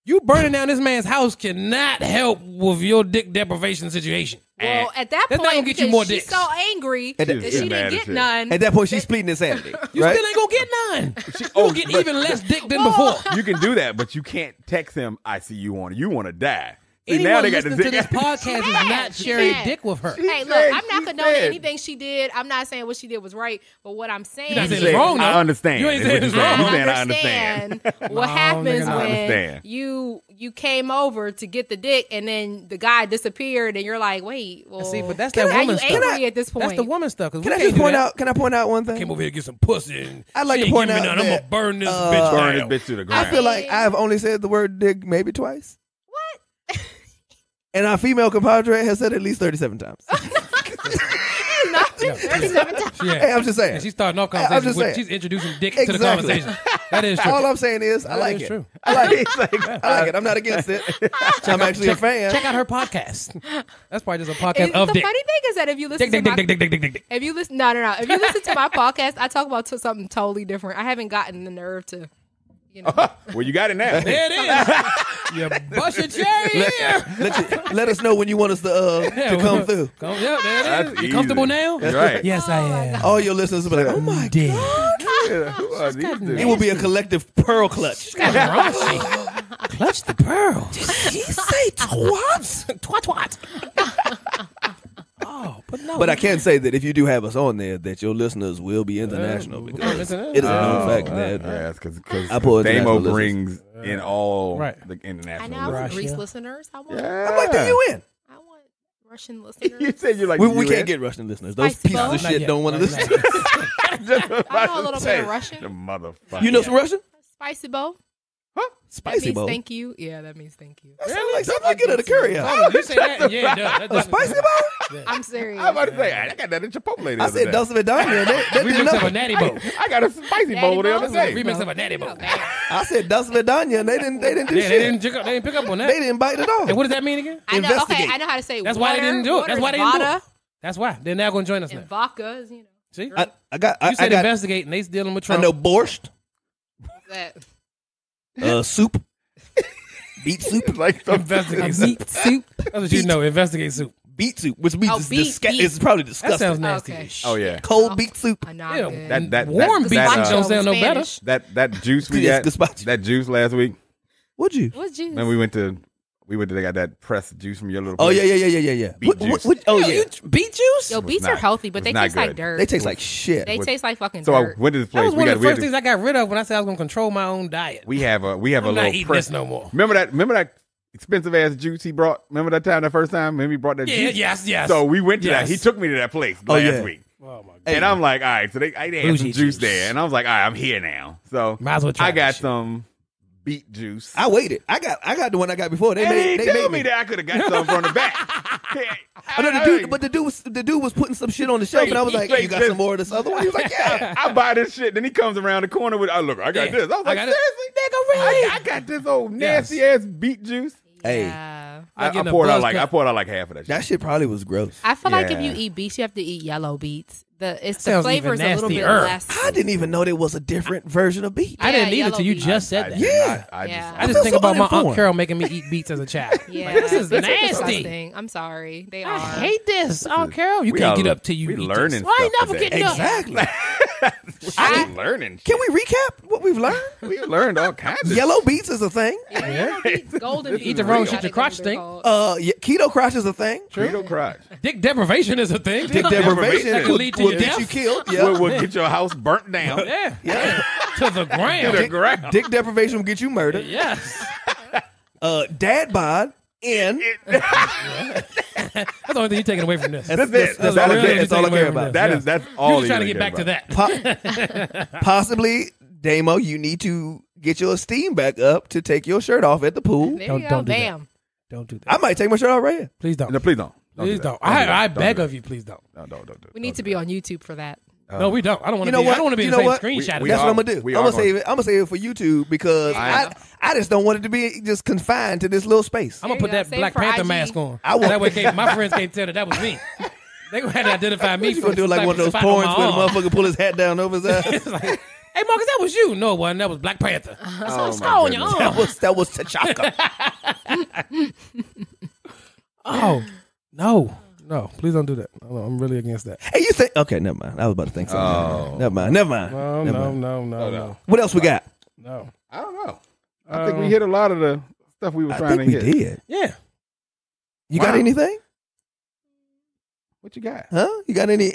You burning down this man's house cannot help with your dick deprivation situation. Well, at that That's not point, gonna get you because more she's dicks. so angry At that that- she mad didn't as get shit. none. at that point, she's pleading insanity. You right? still ain't gonna get none. You oh, gonna get but- even less dick than Whoa. before. you can do that, but you can't text him. I see you want to die. See, Anyone now they got listening the to this dick. podcast is mad. not She sharing mad. dick with her. Hey, look, said- I'm not she condoning said- anything she did. I'm not saying what she did was right, but what I'm saying You're not is saying it's wrong, though. I understand. You ain't is saying what it's you're saying. wrong. You saying I understand. what happens nigga, I when understand. you came over to get the dick and then the guy disappeared and you're like, wait, well, See, but that's now that you woman stuff. angry at this point. That's the woman stuff. Because Can I just point out? Can I point out one thing? Came over here to get some pussy. And I'd like she to ain't point giving me out none. I'm that, gonna burn this bitch Burn down. this bitch to the I ground. feel like I've only said the word dick maybe twice. And our female compadre has said it at least 37 times. Nothing. 37 times. Yeah. Hey, I'm just saying. And she's starting off I'm conversations just with, saying. she's introducing dick to the Exactly. conversation. That is true. All I'm saying is, I That like is it. true. I like it. I like it. I'm not against it. I'm actually a fan. Check out her podcast. That's probably just a podcast And of the dick. funny thing is that if you listen Dick, to dick, my dick, dick, dick, dick, dick. if you listen if you listen to my podcast, I talk about something totally different. I haven't gotten the nerve to, you know. Well, you got it now. There it is. You bust your cherry here. Let us know when you want us to come through. Yeah, there it That's is. You easy. comfortable now? That's right. Yes, I am. All your listeners will be like, oh my God. Yeah, who are these dudes? It will be a collective pearl clutch. Clutch the pearl. Did he say twats? Twat. Oh, but no. But I can say that if you do have us on there, that your listeners will be international because it is a known fact that Yes, because I pull international Damo listeners. brings in all Right. the I international. know I want Russia. Greece listeners. I want I'm like the UN. I want Russian listeners. You said you like We the can't US? get Russian listeners. Those Spicy pieces of Boat? Not shit yet. don't want to Not listen. yet. Just about I know a to little say, bit of Russian. The motherfucker. You know some Russian? Spicy bow. Spicy means bowl. thank you. Yeah, that means thank you. That sounds like something I get at a curry house. Oh, you say that? Yeah, it does. A spicy bowl? Yeah. I'm serious. I'm about to say, I got that in Chipotle. I said dust of Vidania. That did Remix of a nothing. natty bowl. I got a spicy bowl the other day. Remix of a natty bowl. I said dust of Vidania, and they didn't do Yeah, shit. they didn't pick up on that. They didn't bite it off. And what does that mean again? I know. Investigate. Okay, I know how to say. That's water. why they didn't do it. That's Water why is they didn't do it. vada, That's why. They're now going to join us now. and vodka is, you know. See? I got You said investigate, and they dealing with I Trump. know borscht, That. soup, beet soup, Like some Investigate Meat soup. That's what you know. Investigate soup. beet soup, which means Oh, it's, beet. it's probably That disgusting. sounds nasty. Okay. Oh yeah, Cold beet soup. Not Ew. good. that Warm beef that, don't sound no better. Spanish. that juice we Yes, got. gazpacho. That juice last week. What'd you? What juice? Man, we went to. They got that pressed juice from your little. Oh place. yeah. Beet juice. Oh yeah. Beet juice? Yo, was beets not- are healthy, but was they not taste like good. dirt. They taste like shit. They taste like fucking So I dirt. went to this That place. was one of the first we things I got rid of when I said I was going to control my own diet. have a I'm little not eating press. this no more. Remember that expensive ass juice he brought? Remember that first time? Maybe he brought that Yeah, juice. yes. So we went to Yes. that. He took me to that place Oh, last yeah. week. Oh, my God. And I'm like, all right, so they had some Bougie juice juice. there. And I was like, all right, I'm here now. So Might as well try I got this shit. some beet juice. I waited. I got the one I got before. They And made. he They tell made me that I could have got some from the back. I know the dude was putting some shit on the shelf, and I was like, "You got some more of this other one?" He was like, "Yeah." I buy this shit. Then he comes around the corner with, "Oh look, I got Yeah. this." I was like, I got it. "Seriously, nigga, really? I got this old nasty ass beet juice." Hey, Yeah. I getting a poured out buzz like cut. I poured out like half of that shit. that shit probably was gross. I feel like if Yeah. you eat beets, you have to eat yellow beets. The Sounds flavor's even a little bit nastier. less. I didn't even know there was a different version of beet. I didn't Yeah, eat it till you yellow just said I that. did Yeah. not- I Yeah. I I just feel think so about my Aunt uninformed. Carol making me eat beets as a child. Yeah. Like, this is It's nasty. disgusing. I'm sorry. They are. I hate this. Aunt Carol, you we can't are- get up till you we eat learning this. Well, I ain't stuff never today. getting up. Exactly. I'm learning. Can we recap what we've learned? We learned all kinds of Yellow beets is a thing. Yellow beets, golden beets. Eat the wrong I shit, think your crotch that's what stink. they're called. Yeah, keto crotch is a thing. Keto crotch. Dick deprivation is a thing. Dick deprivation That can will lead to will your get death. you killed. Yeah. Will get your house burnt down. Yeah. Yeah. To the ground. To the ground. Dick deprivation will get you murdered. Yes. Dad bod and That's the only thing you're taking away from this. that's That's all all I I care. care That's all I care about. That's all. You're just trying to get back to that. Possibly, Damo, you need to get your esteem back up to take your shirt off at the pool. There Don't- you go. don't do that. Bam. Don't do I that. might take my shirt off right here. Please don't. No, please don't. Please do don't. that. I do beg that. of you, please don't. No, don't do it. We need to be on YouTube for that. No, we don't. I don't want You to know be. what? I don't want to be You in the know same what? screenshot. We That's are- what I'm gonna do. we I'm are gonna going- save it. I'm gonna save it for YouTube because I- I just don't want it to be just confined to this little space. I'm gonna There put you that go. Save Black for Panther IG. mask on. I want- That way, my friends can't tell that was me. They gonna have to identify me. You gonna do like one of those spot on porns my where the arm. motherfucker pull his hat down over his eyes? It's like, hey, Marcus, that was you. No, it wasn't. That was Black Panther. Oh, What's my on your goodness. arm? that was T'Chaka. Oh, no, please don't do that. I'm really against that. Hey, you think? Okay, never mind. I was about to think something. Oh. Never mind. Never mind. No, Never no, mind. no, no, no, What else we got? no. I don't know. I think we hit a lot of the stuff we were I trying think to we hit. did. Yeah. You got Wow. anything? What you got? Huh? You got any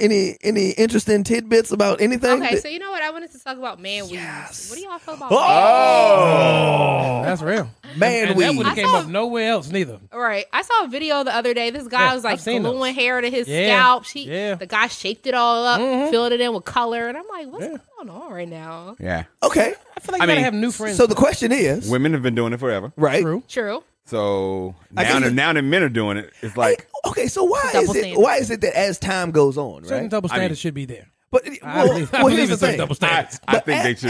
interesting tidbits about anything? Okay, that- so you know what? I wanted to talk about man weaves. Yes. What do y'all feel about Oh, That's real. man, And that weave. would have came saw- up nowhere else neither. All right. I saw a video the other day. This guy Yeah, was like I've seen gluing those. hair to his Yeah, scalp. yeah. The guy shaped it all up, filled it in with color. And I'm like, what's Yeah. going on right now? Yeah. Okay. I feel like you I gotta mean, have new friends. So the question is, Women have been doing it forever. right? True. True. So I now, guess- now that men are doing it, it's like Hey, okay, so why Double is it? standard. Why is it that as time goes on, Certain right? double I mean- standards should be there. But I believe here's the in certain thing. double standards. I But think they should.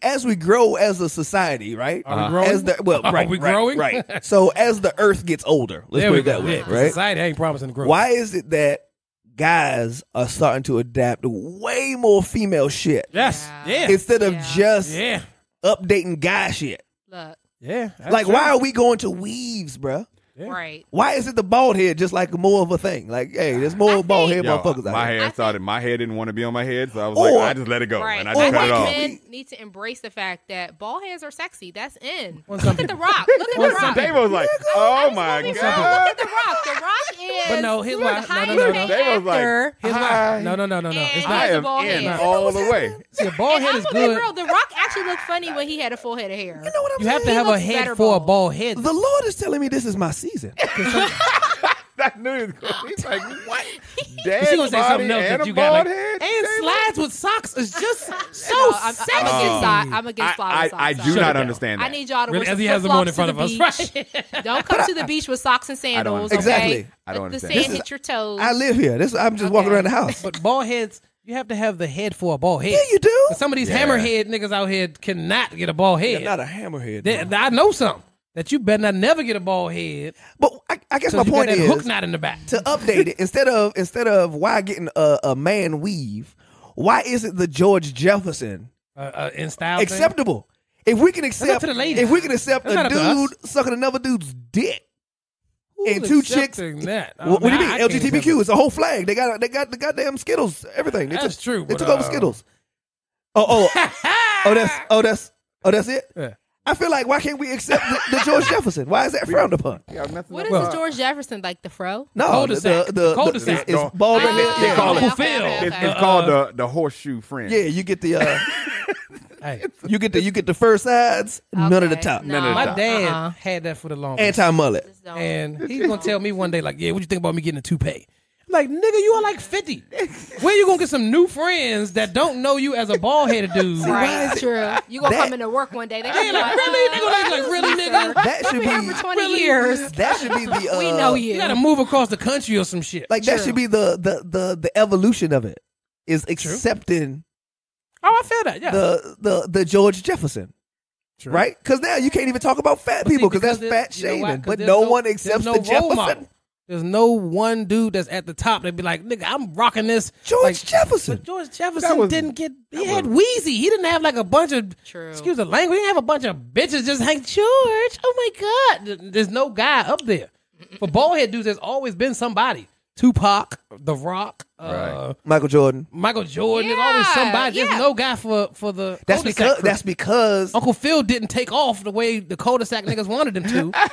as we grow as a society, right? Are we growing? As the Are right, we right, growing? right. So as the Earth gets older, let's There put we it that go. way, Yeah, 'cause right? society ain't promising growth. Why is it that guys are starting to adapt to way more female shit Yes. Yeah. instead of just Yeah. updating guy shit? Look. Yeah. that's Like, true. why are we going to weaves, bruh? Yeah. Right. Why is it the bald head just like more of a thing? Like, hey, there's more bald head Yo, motherfuckers out my here. hair started. My hair didn't want to be on my head, so I was Or- like, I just let it go, Right. and I Or just cut it why off. Men need to embrace the fact that bald heads are sexy. That's in. Well, Look some at The people- Rock. Look at Well, The some Rock. Dave was like, I "Oh just my wanna be real. god!" Look at The Rock. The Rock is But no, here's why. the No, highest no, no, paid no. Dave was like, actor. Here's why. Hi. No. It's And not. he I has a am bald in head. all the way. See, a bald And head I'm is gonna be good. real. The Rock actually looked funny when he had a full head of hair. You know what I'm You have saying? to have He a looks head better for a bald. bald head. The Lord is telling me this is my season. I knew he was going. He's like, what? Dead She gonna say something else and that you a got. bald Like, head? and slides with socks is just so I'm sexy. against slide I with do socks. not down. understand that. I need y'all to wear Really, some as he has them on in flip-flops front to of the us, beach. right? Don't come to the beach with socks and sandals. Exactly. Okay? I don't The understand. sand hit your toes. I live here. I'm just walking around the house. But bald heads, you have to have the head for a bald head. Yeah, you do. But some of these hammerhead niggas out here cannot get a bald head. Not a hammerhead. I know something that you better not never get a bald head. But I guess my You point got that is hook knot in the back. to update it instead of why getting a man weave. Why isn't the George Jefferson In style, thing. acceptable? If we can accept, to the ladies. if we can accept That's not a up to us. dude sucking another dude's dick Who's and two chicks. accepting That? What do you mean? I can't accept LGBTQ. it. It's a whole flag. They got the goddamn Skittles. Everything. They That's true, They but, took over Skittles. Oh, that's it. Yeah. I feel like why can't we accept the George Jefferson? Why is that frowned upon? What is the George Jefferson, like the fro? No, Cul-de-sac. it's Cul-de-sac. bald They head. call it- Uncle Phil. It's called the horseshoe friend. Yeah, you get the Hey, you get the first sides, none of the Okay. top. No. None of my the dad had that for the longest. Anti mullet. Just don't. And he's gonna tell me one day, like, yeah, what you think about me getting a toupee? I'm like, nigga, you are like 50. Where you gonna get some new friends that don't know you as a bald headed dude? Right, true. You gonna that- come into work one day? They Hey, gonna be like, really? They gonna be like, really, nigga? That should Been here be for 20 years. that should be the We know you. You gotta move across the country or some shit. like that True. should be the evolution of it is accepting oh, I feel that. Yeah. the George Jefferson. True. Right? Because now you can't even talk about fat But see, people because that's because fat you know why? shaming. 'Cause But there's no no- one there's accepts no the role Jefferson. model. There's no one dude that's at the top that be like, nigga, I'm rocking this. George like, Jefferson. But George Jefferson was- didn't get. He had Wheezy. He didn't have like a bunch of. True. Excuse the language. He didn't have a bunch of bitches just hang. George, oh my God, there's no guy up there. For bald head dudes, there's always been somebody. Tupac, The Rock, Right. Michael Jordan. Michael Jordan. There's Yeah, always somebody. yeah. There's no guy for the. That's cul-de-sac because crew. Uncle Phil didn't take off the way the cul-de-sac niggas wanted him to.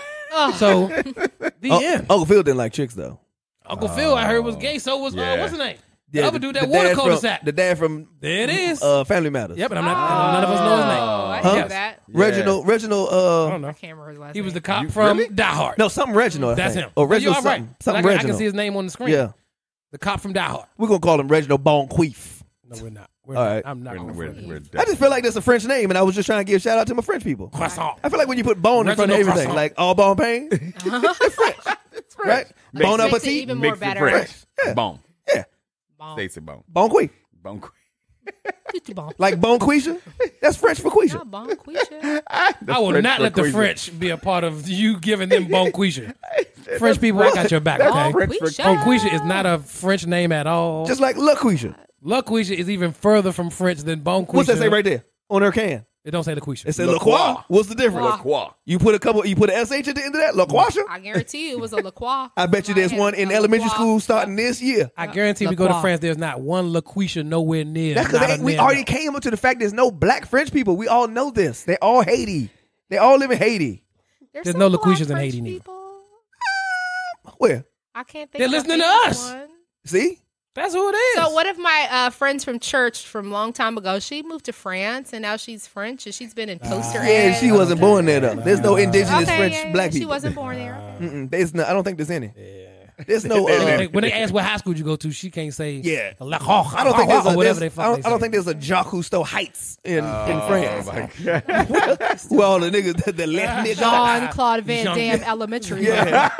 So the end. Uncle Phil didn't like chicks though. Uncle Phil, I heard was gay. So was Yeah. what's his name? Yeah, the other dude that the won a dad cul-de-sac. from the dad from There it is. Family Matters. Yep, and I'm not. None of us know his name. Oh, I Huh? knew Yes. that. Reginald. I don't know. I can't remember his last He was the name. cop You- from really? Die Hard. No, something Reginald. I That's think. him. Or But Reginald you're right. something. But Something I Reginald. can see his name on the screen. Yeah, The cop from Die Hard. we're gonna call him Reginald Bonqueef. No, we're not. We're All not. right. I'm not. We're I just feel like that's a French name, and I was just trying to give a shout out to my French people. Croissant. I feel like when you put bone in front of Reginald everything, Croissant. like all bon pain, it's French, right? Bon Makes it appetit, even more Makes it better. fresh. Yeah. Bone. yeah, Bon. Stacey bone. bonquef, Bone. Bon. like bonquisha. That's French for quisha. Not bon quisha. I will not let the French be a part of you giving them bonquisha. French people, I got your back, okay? French for Quisha. Bonquisha is not a French name at all. Just like LaQuisha. LaQuisha is even further from French than bonquisha. What's that say right there on her can? It don't say LaQuisha. It said La La Croix. Croix. What's the difference? La Croix. You put an SH at the end of that? La Croix? I guarantee you it was a La Croix. I bet you there's one in elementary school starting this year. I guarantee if you go to LaCroix. France, there's not one LaQuisha nowhere near. That's Not because a we near. already came up to the fact there's no black French people. We all know this. They all Haiti. They all live in Haiti. There's There's some no black LaQuishas in French Haiti neither. people. Where? I can't think. They're of a listening to famous us. one. See? That's who it is. So one of my friends from church from a long time ago, she moved to France and now she's French and she's been in poster Yeah, ads. she wasn't born there though. There's no indigenous Okay, French yeah, black she people. wasn't born there. Mm-mm. There's no, I don't think there's any. There's no. When they ask what high school you go to, she can't say. Yeah. La Croix, I don't think there's a. whatever there's- they I fuck. don't, I don't think there's a Jacques Cousteau Heights in France. my God. Where all the niggas, the left niggas. Jean Claude Van Jean- Damme Elementary. Yeah.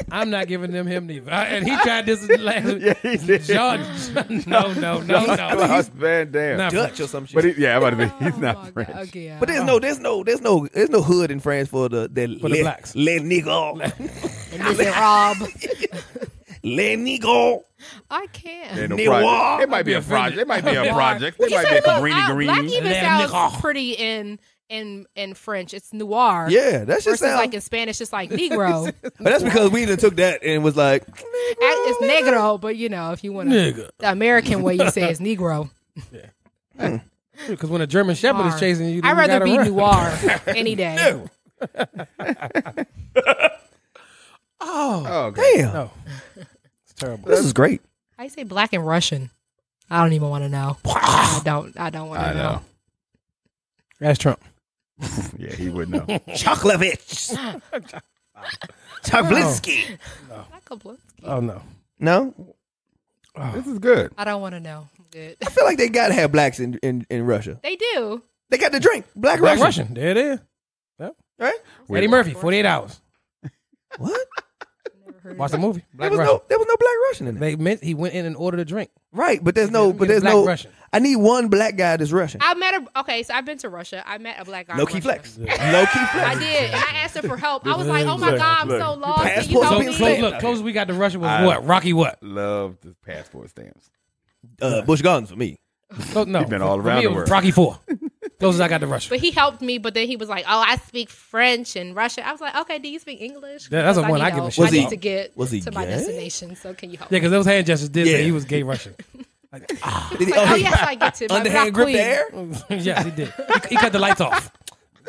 I'm not giving them him neither. And he tried this last. Yeah, he did. John, no. Claus Van Damme. Not Dutch or some shit. But yeah, I'm about to be. He's Oh not my French. God. Okay, yeah. But there's no hood in France for the blacks. Les niggas. Rob. Les niggas. I can't. Ain't no Noir. project. It might be a offended. project. It might be a project. It You might be said, a look, Cabrini Black Green. even Les sounds niggas. pretty in French. It's noir. Yeah, that's just Versus like in Spanish, it's like negro. But that's because we done took that and was like, It's negro, but you know, if you want to, Nigga. the American way you say it's negro. Because when a German Shepherd is Noir. chasing you, then I'd you rather gotta be run. noir any day. Oh, okay. damn, No, it's terrible. this is great. How you say black in Russian? I don't even want to know. I don't want I to know. know. That's Trump. Yeah, he would know. Chocolate. Chablinsky. Not Kablinsky. Oh no. No? This is good. I don't want to know. I'm good. I feel like they got to have blacks in Russia. They do. They got the drink. Black Black Russian. Russian. There it is. Yep. Right? Eddie Murphy, 48 hours. What? Watch the movie. Black There Russian. was no black Russian in it. They meant he went in and ordered a drink. Right, but there's no Black Russian. I need one black guy that's Russian. I met so I've been to Russia. I met a black guy. in Low key Russia. flex. Low key flex. I did, and I asked her for help. I was like, "Oh my god, I'm so lost. Can you Passports help being me?" stamped. Look, closest we got to Russia was what? Rocky what? Love the passport stamps. Bush Gardens for me. No. You've been all For around me, the it was world. Rocky 4. Closest I got to Russia. But he helped me. But then he was like, "Oh, I speak French and Russian." I was like, "Okay, do you speak English?" Yeah, that's the Because one I need give a help. shit I need about. to get Was he to my gay? destination. So can you help? Yeah, because those hand gestures did Yeah. say he was gay Russian. Like, Did he, Like, oh yes, I get to my underhand grip the air? yes, he did. He cut the lights off.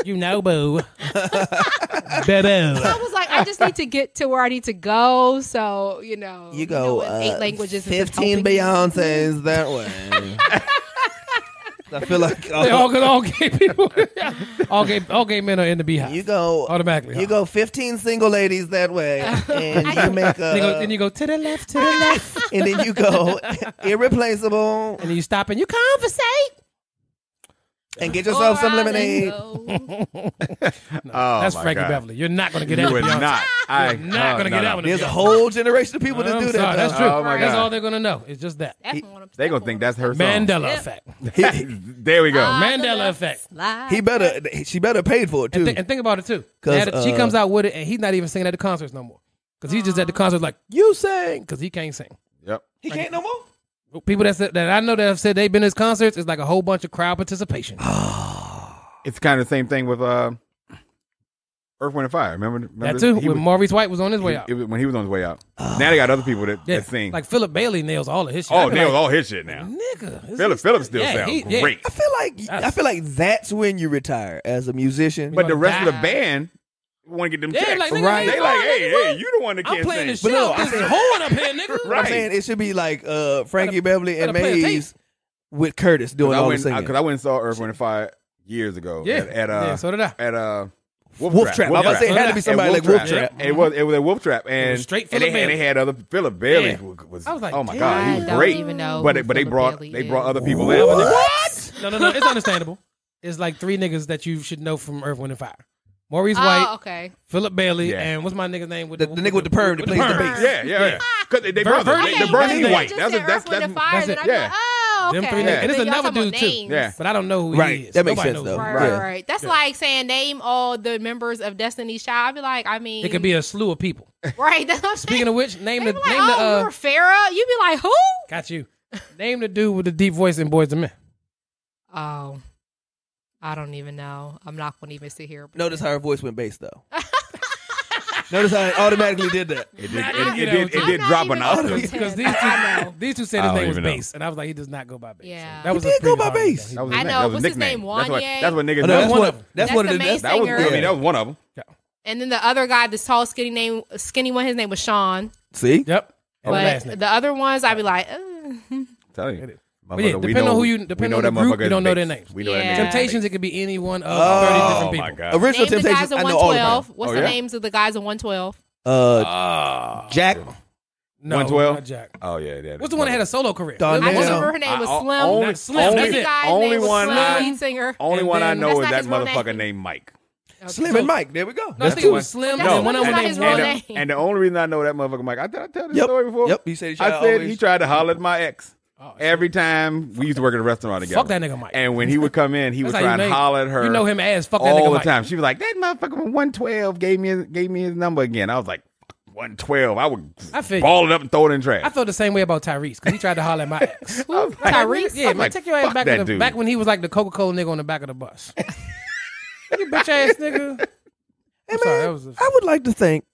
You know, boo. I Boo. was like, I just need to get to where I need to go. So you know, You go in 8 languages. is just 15 helping me. Beyonces that way. I feel like All gay people. all gay men are in the beehive. you go Automatically. You go 15 single ladies that way, and you make Then you go to the left, and then you go irreplaceable, and then you stop and you conversate. and get yourself some Or I lemonade. Oh, That's my Frankie God. Beverly. You're not going to get You out would with Beyonce. not. You're not going to get out with There's a Beyonce. whole generation of people that I'm do sorry, that. That's though. true. Oh, my That's God. all they're going to know. It's just that. That's They gonna think that's her song. Mandela Yep. effect. There we go. Mandela effect. She better paid for it too. And think about it too. 'Cause, She comes out with it, and he's not even singing at the concerts no more. Because he's just at the concert like, you sing, because he can't sing. Yep. He can't no more. People that I know that have said they've been to his concerts, it's like a whole bunch of crowd participation. It's kind of the same thing with Earth, Wind, and Fire. Remember That too, He when was- Maurice White was on his way out. when he was on his way out. Now they got other people that sing. Like Philip Bailey nails all of his shit. Oh, I be nails like, all his shit now. nigga. Philip still Yeah, sounds yeah. great. I feel like that's when you retire as a musician. But the rest of the die. band want to get them Yeah, checks. like, nigga, Right. They like, hey, you the one that I'm can't playing sing. this But shit no, out I this said- horn up here, nigga. I'm Right. saying it should be like Frankie Beverly and gotta play a Maze with Curtis doing all the singing. Because I went and saw Earth, Wind, and Fire years ago. Yeah. At So did I. At Wolf Trap. I was about to say it had to be somebody like Wolf Trap. It was a Wolf Trap, and was straight and Philip they Bailey. had other Philip Bailey. Yeah. Was I was like, oh my damn. god, he I was don't great. even know But who they Philip brought Bailey they brought is. other people in. What? No. It's understandable. It's like 3 niggas that you should know from Earth, Wind, and Fire. Maurice White, Oh, okay. Philip Bailey, Yeah. and what's my nigga's name? The nigga with the perm that plays the perm. bass. Yeah. Because they brothers. Verdi. The Bernie Okay, White. Just That's said Earth, Wind, and Fire, that's then it. I'd be Yeah. like, oh, okay. Them 3 niggas. Yeah. And it's Then y'all another talking dude about too. names. Yeah. But I don't know who Right. he is. That makes Nobody sense, knows though. who he Right, is. right. That's like saying name all the members of Destiny's Child. I'd be like, I mean, It could be a slew of people. right. That's what I'm Speaking saying. of which, name They the be like, you're Farrah. You'd be like, who? got you. Name the dude with the deep voice in Boys and Men. Oh, I don't even know. I'm not going to even sit here. Notice how her voice went bass though. Notice how it automatically did that. It I'm did not drop even an gonna octave. pretend. Because I know. these two said I his don't name was even know. bass, and I was like, he does not go by bass. Yeah. So that was He a did go pretty by hard bass. thing. That was I his know. name. That was What's his his name? nickname. Wanye? That's what niggas Oh, no, know. that's one of them. That's That's one of the the. main That was. singer. I mean, that was one of them. And then the other guy, this tall, skinny one, his name was Sean. See, Yep. And the last But name. the other ones, I'd be like, Tell you. But yeah, Motherfucker, we depending know- on who you, we depending know on the that group, motherfucker you don't is know their bass. names. We know that Yeah. nigga. Temptations, it could be any one of Oh, 30 different people. my God. original name the guys Temptations. in I know all of 112. them. What's Oh, the yeah? names of the guys in 112? Jack, No, 112? not Jack. Oh yeah. What's the one that had a solo career? Donnell. I Yeah. just remember her name was Slim. only- Not Slim, that's This it. guy's Only name was one Slim, I- lead singer. Only And one I then- know That's is not that his real motherfucker name. named Mike. Slim and Mike. There we go. No, I That's think it two. was Slim. That's and one of them not named his real Ronnie. name. And the only reason I know that motherfucker Mike, I tell this Yep. story before. Yep. You said he I tried said always. he tried to holler at my ex Oh, shit. every time we used to work at a restaurant together. Fuck that nigga Mike. And when he would come in, he would That's how try you and know- holler at her. You know him as fuck that all nigga the Mike. time. She was like, "That motherfucker from 112 gave me his number again." I was like, 112. I would I feel you. ball it up and throw it in trash. I felt the same way about Tyrese because he tried to holler at my ex. Tyrese? Yeah, man, like, take your ass fuck back that to the, dude. back when he was like the Coca-Cola nigga on the back of the bus. You bitch ass nigga. Hey, I'm sorry, man, that was a- I would like to think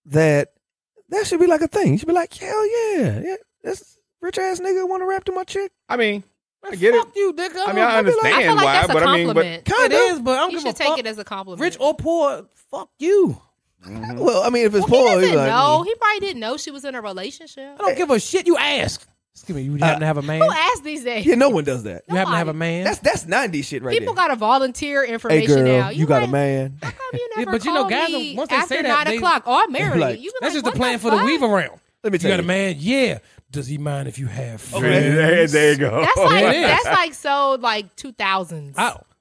that should be like a thing. You should be like, hell yeah. This rich ass nigga want to rap to my chick. I mean, I get it. Fuck you, nigga. I mean, I I understand feel like why, that's a but I mean, but compliment. It is, but I don't You give a should take fuck. it as a compliment. Rich or poor, fuck you. Well, I mean, if it's Well, poor, he he's doesn't like, know. He probably didn't know she was in a relationship. I don't give a shit. You ask. Excuse me, you happen to have a man? Who asked these days? Yeah, no one does that. You happen to have a man? That's 90s shit right People there. got to volunteer information Hey, girl, now. you got a like, man. How come you never but you know, called guys, me once they after say that, 9 o'clock? Oh, I'm married. Like, You be That's like, just the what plan for the fuck? weave around. Let me You tell got a you. man? Yeah. Does he mind if you have friends? Okay. There you go. That's like it is. that's like so like 2000s.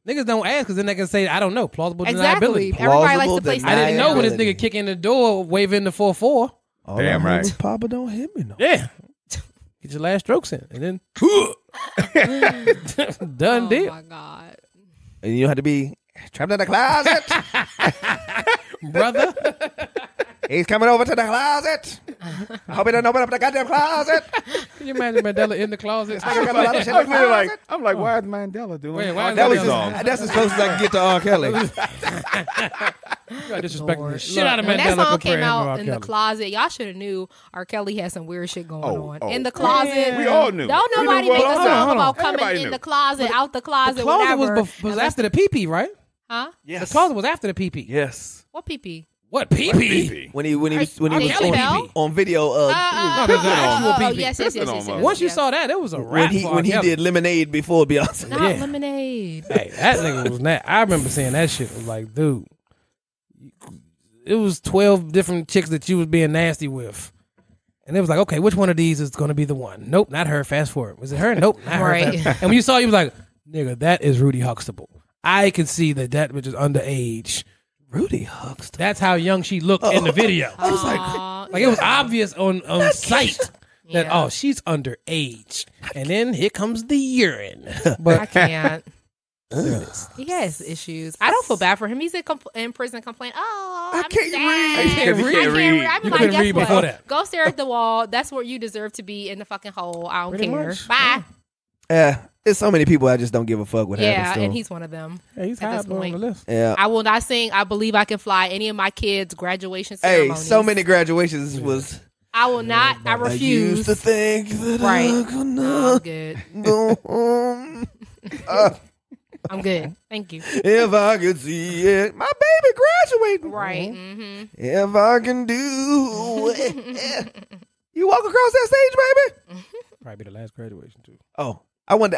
Niggas don't ask because then they can say, I don't know. Plausible Exactly. deniability. Everybody likes to play. Plausible I didn't know when this deniability. nigga kick in the door, waving the 4-4. All Damn I heard right. was, Papa, don't hit me no. Yeah. Get your last strokes in. And then, done Oh deal. my god. And you have to be trapped in the closet. Brother. He's coming over to the closet. I hope he doesn't open up the goddamn closet. Can you imagine Mandela in the closet? I got a lot of shit in the closet. I'm like, why is Mandela doing Wait, why is That was Mandela- just, that's as close as I can get to R. Kelly. You got disrespecting the shit out of When Mandela. that song comparing came him to out R. in the Kelly. closet, y'all should have knew R. Kelly had some weird shit going on. Oh, In the closet. We all knew. Don't We knew nobody what make a was song up. about coming Everybody in knew. the closet, out the closet, The closet whatever. was after the pee-pee, right? Huh? Yes. The closet was after the pee-pee. Yes. What pee-pee? What pee-pee? Pee-pee. When he was R. Did Kelly Chappelle? pee-pee. on video. No, there's an actual pee-pee. Yes, yes, yes, yes, yes. Once you yes. saw that, it was a when wrap he for R. when he Kelly. did Lemonade before Beyonce. Not Yeah. lemonade. Hey, that nigga was not. I remember seeing that shit. It was like, dude, it was 12 different chicks that you was being nasty with. And it was like, okay, which one of these is going to be the one? Nope, not her. Fast forward. Was it her? Nope, not her. Right. Fast- And when you saw it, you was like, nigga, that is Rudy Huxtable. I could see that bitch is underage. Rudy Huxtable. That's how young she looked in the video. I was like, Like it was obvious on sight that Yeah. she's underage. And then here comes the urine. I But can't. He has issues. I don't feel bad for him. He's in prison complaining. Oh, I I'm can't sad. read. I Because he can't read. I'm You like, couldn't guess read what? before that. Go stare at the wall. That's where you deserve to be, in the fucking hole. I don't Pretty care. much. Bye. there's so many people I just don't give a fuck what Yeah, happens to. and he's one of them. yeah, he's At high this up on the point. list. Yeah. I will not sing "I Believe I Can Fly" any of my kids' graduation Hey, ceremonies. so many graduations was. I will not. I I refuse. used to think that Right. I could No, I'm not good. go home I'm good. Thank you. if I could see it. My baby graduating. Right. Mm-hmm. If I can do it. You walk across that stage, baby. Probably be the last graduation too. Oh, I wonder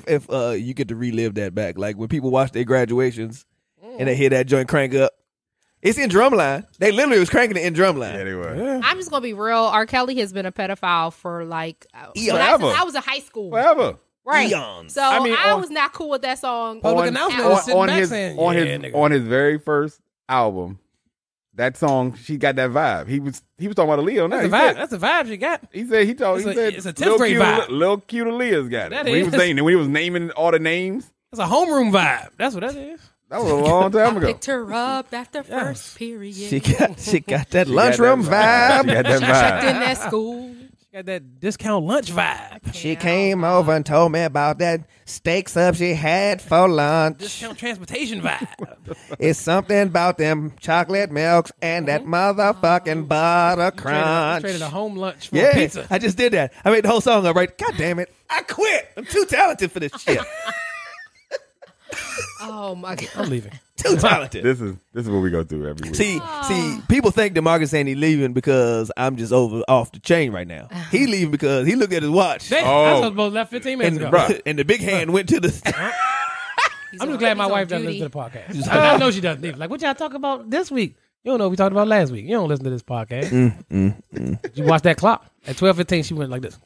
if you get to relive that back, like when people watch their graduations and they hear that joint crank up. It's in Drumline. They literally was cranking it in Drumline. Yeah, they were. Yeah. I'm just gonna be real. R. Kelly has been a pedophile for like Eons. since Forever. I was in high school. Forever. Right. Eons. So I mean, I on- was not cool with that song. Public On- announcement on- is sitting back his saying, on yeah, his nigga. on his very first album, that song, she got that vibe. He was talking about Aaliyah on that. That's the vibe. That's the vibe she got. He said It's a 10th Lil' grade cute, vibe. Lil cute Aaliyah's got it. That When he is. was naming all the names, It's a homeroom vibe. That's what that is. that was a long time ago. Picked her up at the first period. She got that She lunchroom got that vibe. She got that checked in vibe. that school. She got that discount lunch vibe. She came over and told me about that steak sub she had for lunch. Discount transportation vibe. It's something about them chocolate milks and that motherfucking butter crunch. Traded a home lunch for Yeah, pizza. I just did that. I made the whole song up, right? God damn it. I quit. I'm too talented for this shit. Oh my god. I'm leaving. Too talented. This is what we go through every week. See, people think DeMarcus saying he leaving because I'm just off the chain right now. He leaving because he looked at his watch. Damn, Oh. I was supposed to left 15 minutes And, ago. and the big hand went to the. He's I'm on- just glad my he's on wife doesn't duty. listen to the podcast. I know she doesn't either. Like, what y'all talk about this week? You don't know what we talked about last week. You don't listen to this podcast. You watch that clock. At 12:15, she went like this.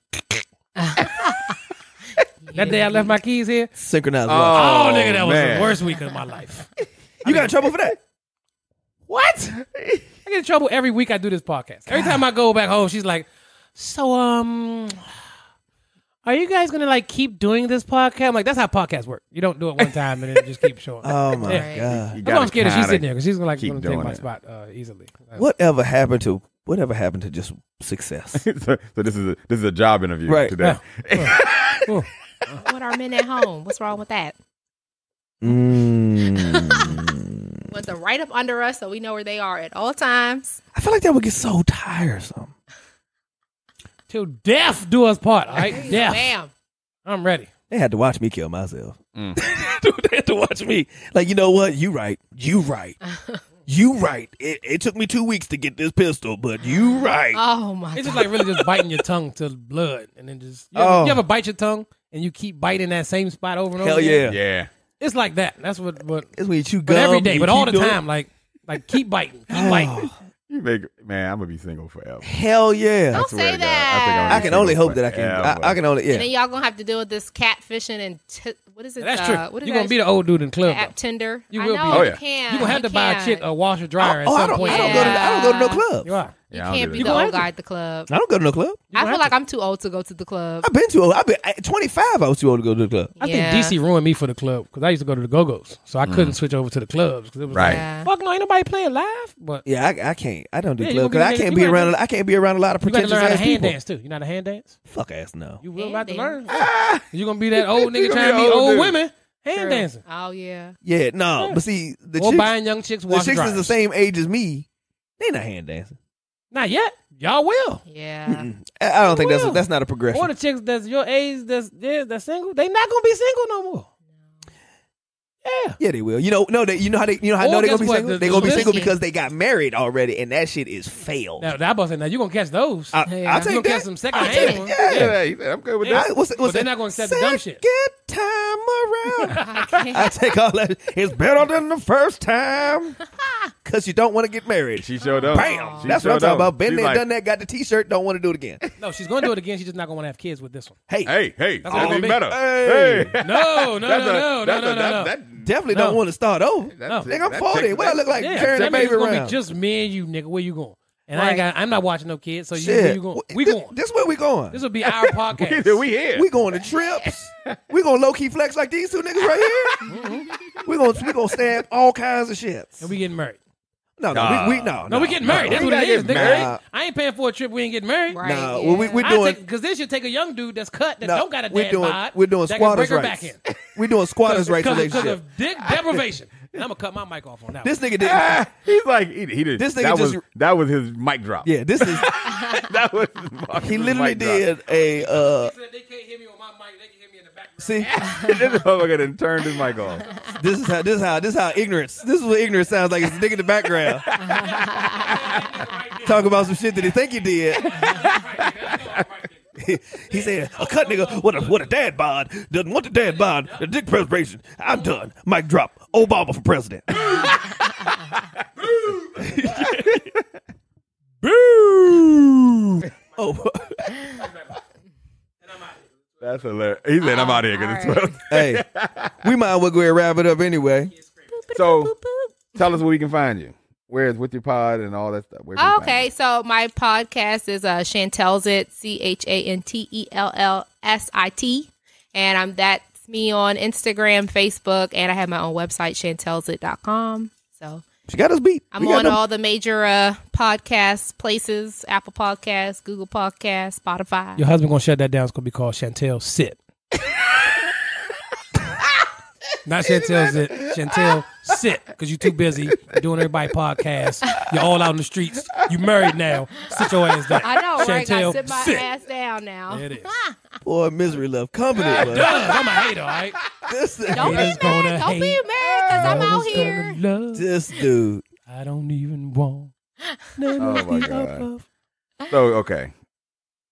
That day I left my keys here. Synchronized watch. Oh, nigga, that was man. the worst week of my life. You got in trouble for that? What? I get in trouble every week I do this podcast. Every time I go back home, she's like, so, are you guys gonna like keep doing this podcast? I'm like, that's how podcasts work. You don't do it one time and then it just keeps showing. Oh my Right. god! You That's why I'm gotta scared that she's kinda sitting there because she's gonna keep take doing my it. spot easily. Whatever happened to just success? so this is a job interview Right. today. Oh. What are men at home? What's wrong with that? Want them right up under us so we know where they are at all times. I feel like that would get so tiresome. Till death do us part. All right, death. Bam. I'm ready. They had to watch me kill myself. They had to watch me. Like, you know what? You right. You right. It took me 2 weeks to get this pistol, but you right. Oh my! It's just like really just biting your tongue to blood, and then just you ever bite your tongue and you keep biting that same spot over and over. Hell again? Yeah. It's like that. That's what. It's when you chew But gum. every day, you but all keep the doing time, like keep biting, keep biting. You make man, I'm gonna be single forever. Hell yeah. Don't say that. I can only hope that I can. I can only, And then y'all gonna have to deal with this catfishing and what is it? That's true. What is You're gonna be the old dude in the club. App Tinder. You will I know, be. Oh, you yeah. can't. You're gonna have to buy a chick a washer dryer at I some don't, point. I don't go to no clubs. You are. You Yeah, I don't can't do be that. the You old gonna guy at the club. I don't go to no club. I feel like I'm too old to go to the club. I've been at 25. I was too old to go to the club. I Yeah. think DC ruined me for the club because I used to go to the Go-Go's, so I couldn't switch over to the clubs because it was Right. like, Yeah. fuck no, ain't nobody playing live. But Yeah, I can't. I don't do Yeah, you club gonna because get I can't niggas- be you around. gotta- I can't be around a lot of you got to pretentious learn how to ass hand people. dance too. You know how to hand dance? Fuck ass no. You will Hand have to learn. dance. You're gonna be that old nigga You gonna trying to be be an old old dude. women hand True. dancing. Oh yeah. Yeah, no. But see, the Or chicks, buying young chicks the wash chicks dryers. is the same age as me. They not hand dancing. Not yet. Y'all will. Yeah. I don't think Will. that's not a progression. Or the chicks that's your age that's single, they not gonna be single no more. Yeah. Yeah, they will. You know how they know Or they're guess gonna be what? single. The They're gonna be single whiskey. because they got married already, and that shit is failed. Now that boy said, now you gonna catch those. I'll Yeah. take You gonna that. catch some second I'll hand take- ones. Yeah. He said, I'm good with Yeah. that. What's But they're that? not gonna accept the dumb shit. Second time around. I can't. I take all that. It's better than the first time because you don't want to get married. She showed up. Bam. She That's what I'm showed talking up. about. Been She's there, like, done that. Got the T-shirt. Don't want to do it again. No, she's gonna do it again. She's just not gonna want to have kids with this one. Hey, Hey, That's that's what even it's better. Hey. Hey. No, no, That's no, a- no, that's no, a- no, no. that- definitely No. don't want to start over. that- Nigga, I'm that 40. takes- What I look like Yeah, carrying the that means baby it's gonna around? be just me and you, nigga. Where you going? And Right. I'm not watching no kids. So Shit. where you going? We going. This where we going. This will be our podcast. We here. We going to trips. We gonna low key flex like these two niggas right here. We gonna stand all kinds of shits. And we getting married. No, Nah. No, we getting married. That's We what gotta it is, get nigga. married. I ain't paying for a trip. We ain't getting married. Right. Nah, yeah. well, we're doing. Because then she'll take a young dude that's cut that No, don't got a we're dad doing. bod. We're doing that can squatters bring her rights. back in. We're doing squatters rights Because relationship. of dick deprivation. And I'm gonna cut my mic off on that. This one. nigga did. He's like, he did. This nigga that just- that was his mic drop. Yeah, this is. That was He literally did a. He said they can't hear me on my mic. They can hear me in the background. See, This motherfucker done turned his mic off. this is how ignorance. This is what ignorance sounds like. It's a nigga in the background talking about some shit that he think he did. He said, "A cut nigga, what a dad bod doesn't want the dad bod, the dick preservation. I'm done. Mic drop. Obama for president." Boo! Oh, That's hilarious. He said, I'm out of here because it's all 12. hey, we might as well go ahead and wrap it up anyway. So tell us where we can find you. Where's with your pod and all that stuff. Where can we find Okay, so my podcast is Chantel's It, CHANTELLSIT, and that's me on Instagram, Facebook, and I have my own website, chantelsit.com. So She got us beat. I'm We got on them- all the major podcast places: Apple Podcasts, Google Podcasts, Spotify. Your husband gonna shut that down. It's gonna be called Chantel Sit. Not Chantel Sit. Chantel Sit. Because you too busy doing everybody podcast. You're all out in the streets. You married now. Sit your ass down. I know, right? Gotta Chantel sit my Sit. ass down now. There it is. Boy, misery love company. boy. I'm a hater, all right? This, Don't be Haters mad. gonna Don't be hate. mad because I'm out Haters here. gonna love. this dude. I don't even want. Oh, my God. So, okay.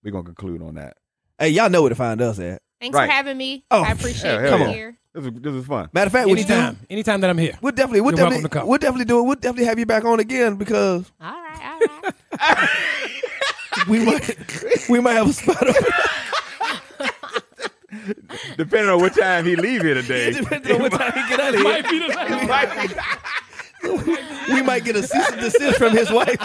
We're going to conclude on that. Hey, y'all know where to find us at. Thanks Right. for having me. Oh, I appreciate hell being yeah. here. This is fun. Matter of fact, what you do? Anytime that I'm here. We'll definitely You're welcome to come. we'll definitely have you back on again because All right. we might have a spot open. Depending on what time he leave here today. Depending on what time he get out of here, Might be the we might get a cease and desist from his wife.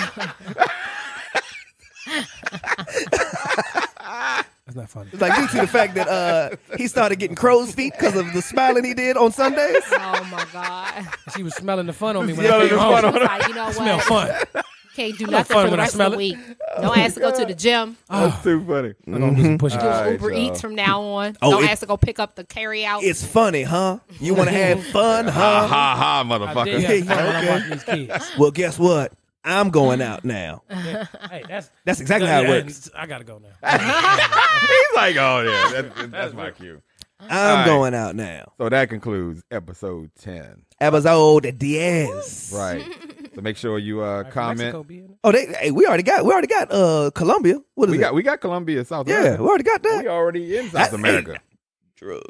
That's not funny. It's like due to the fact that he started getting crow's feet because of the smiling he did on Sundays. Oh my God. She was smelling the fun on me when I Smelling came the home. fun on It's like, you know Smell what? fun. Can't do I love nothing fun for the when I rest of smell the it. week. Don't ask to go to the gym. That's too funny. I'm gonna do some push-ups. Do All right, Uber y'all. Eats from now on. Oh, Don't it- ask to go pick up the carry out. It's funny, huh? You want to have fun, Ha huh? ha ha, I did motherfucker. have fun when I'm Okay. watching these kids. Well, guess what? I'm going out now. Hey, That's exactly how it yeah, works. I gotta go now. He's like, oh, yeah, that's my cue. I'm right. going out now. So that concludes episode 10. Episode Diaz. Right. So make sure you comment. Oh, we already got Colombia. What is it? We got Colombia, South Yeah, America. we already got that. We already in South America. Drugs.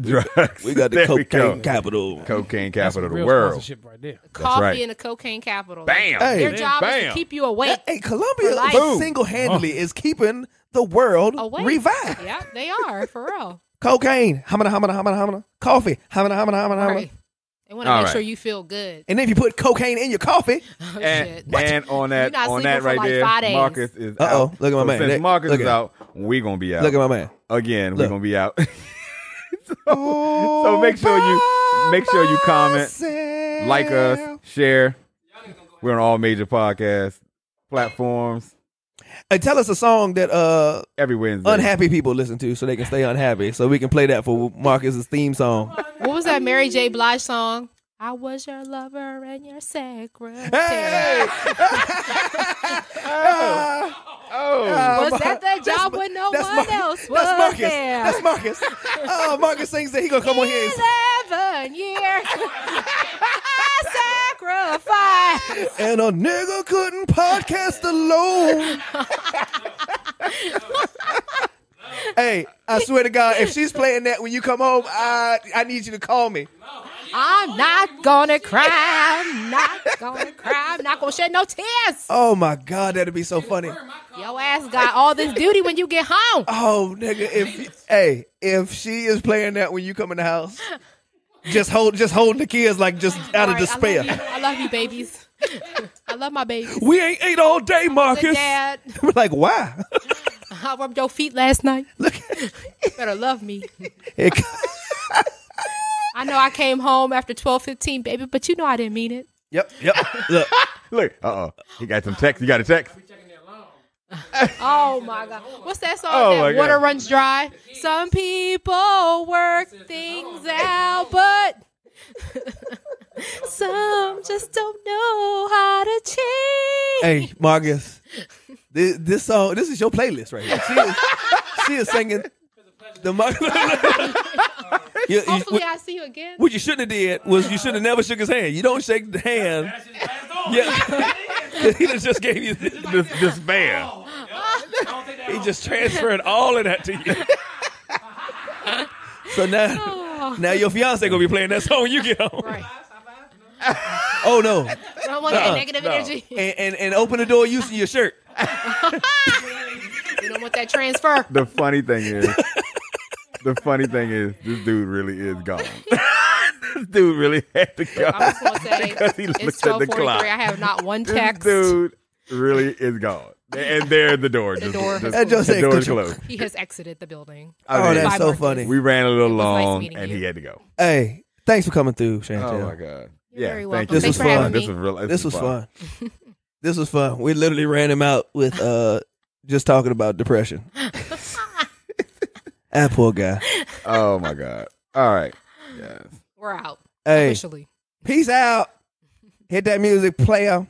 Drugs. We got the cocaine capital. Cocaine capital of the real world. sponsorship right there. Coffee right. in the cocaine capital. Bam. Hey. Their job is to keep you awake. Hey, Colombia life. single-handedly is keeping the world Awake. revived. Yeah, they are, for real. Cocaine, hamana. Coffee, hamana. Right. They want to make sure you feel good. And then if you put cocaine in your coffee, Oh, shit. And on that You're not right sleeping for there, like 5 days. Marcus is Uh-oh, out. look at my man. Since Marcus Look is at out, we're gonna be out. look at my man. Again, we're Look. gonna be out. So make sure you comment, like us, share. We're on all major podcast platforms. Hey, tell us a song that Every Wednesday. unhappy people listen to so they can stay unhappy. So we can play that for Marcus's theme song. What was that Mary J. Blige song? I was your lover and your secretary. Hey! Oh, Was that the job when no one else was That's Marcus. there? That's Marcus. Oh, Marcus sings that he gonna come on here. 11 years. I sacrificed. And a nigga couldn't podcast alone. Hey, I swear to God, if she's playing that when you come home, I need you to call me. I'm not gonna cry. I'm not gonna cry. I'm not gonna shed no tears. Oh my God, that'd be so funny. Your ass got all this duty when you get home. Oh, nigga, if she is playing that when you come in the house, just holding the kids like just out of All right, despair. I love you, babies. I love my babies. We ain't ate all day, Marcus. Dad, We're like, why? I rubbed your feet last night. Look, You better love me. it, I know I came home after 12:15, baby, but you know I didn't mean it. Yep. Look, Look. He got some text. You got a text? Oh my God. What's that song? Oh, that my water God. runs dry. Some people work things out, but some just don't know how to change. hey, Marcus, this song, this is your playlist right here. She is singing the Marcus. Hopefully I see you again. What you shouldn't have did was you should have never shook his hand. You don't shake the hand. Yeah. He just gave you this Despair. He just transferred all of that to you. So now your fiance gonna be playing that song when you get home. Right. Oh no. I don't want that negative energy. And open the door using your shirt. You don't want that transfer. The funny thing is, this dude really is gone. This dude really had to go. I'm just gonna say Because he it's looked at the 12:43. clock. I have not one This text. dude really is gone. And there's the door. The door has That just the said door is control. closed. He has exited the building. Oh, mean, that's Bye, so Marcus. funny. We ran a little It was nice long, meeting and you. he had to go. Hey, thanks for coming through, Chantel. Oh my God! You're Yeah, very thank welcome. you. This Thanks was for having fun. me. This was real. This was fun. This was fun. We literally ran him out with just talking about depression. That poor guy. Oh my God! All right. Yes. We're out. Hey, Officially. peace out. Hit that music player.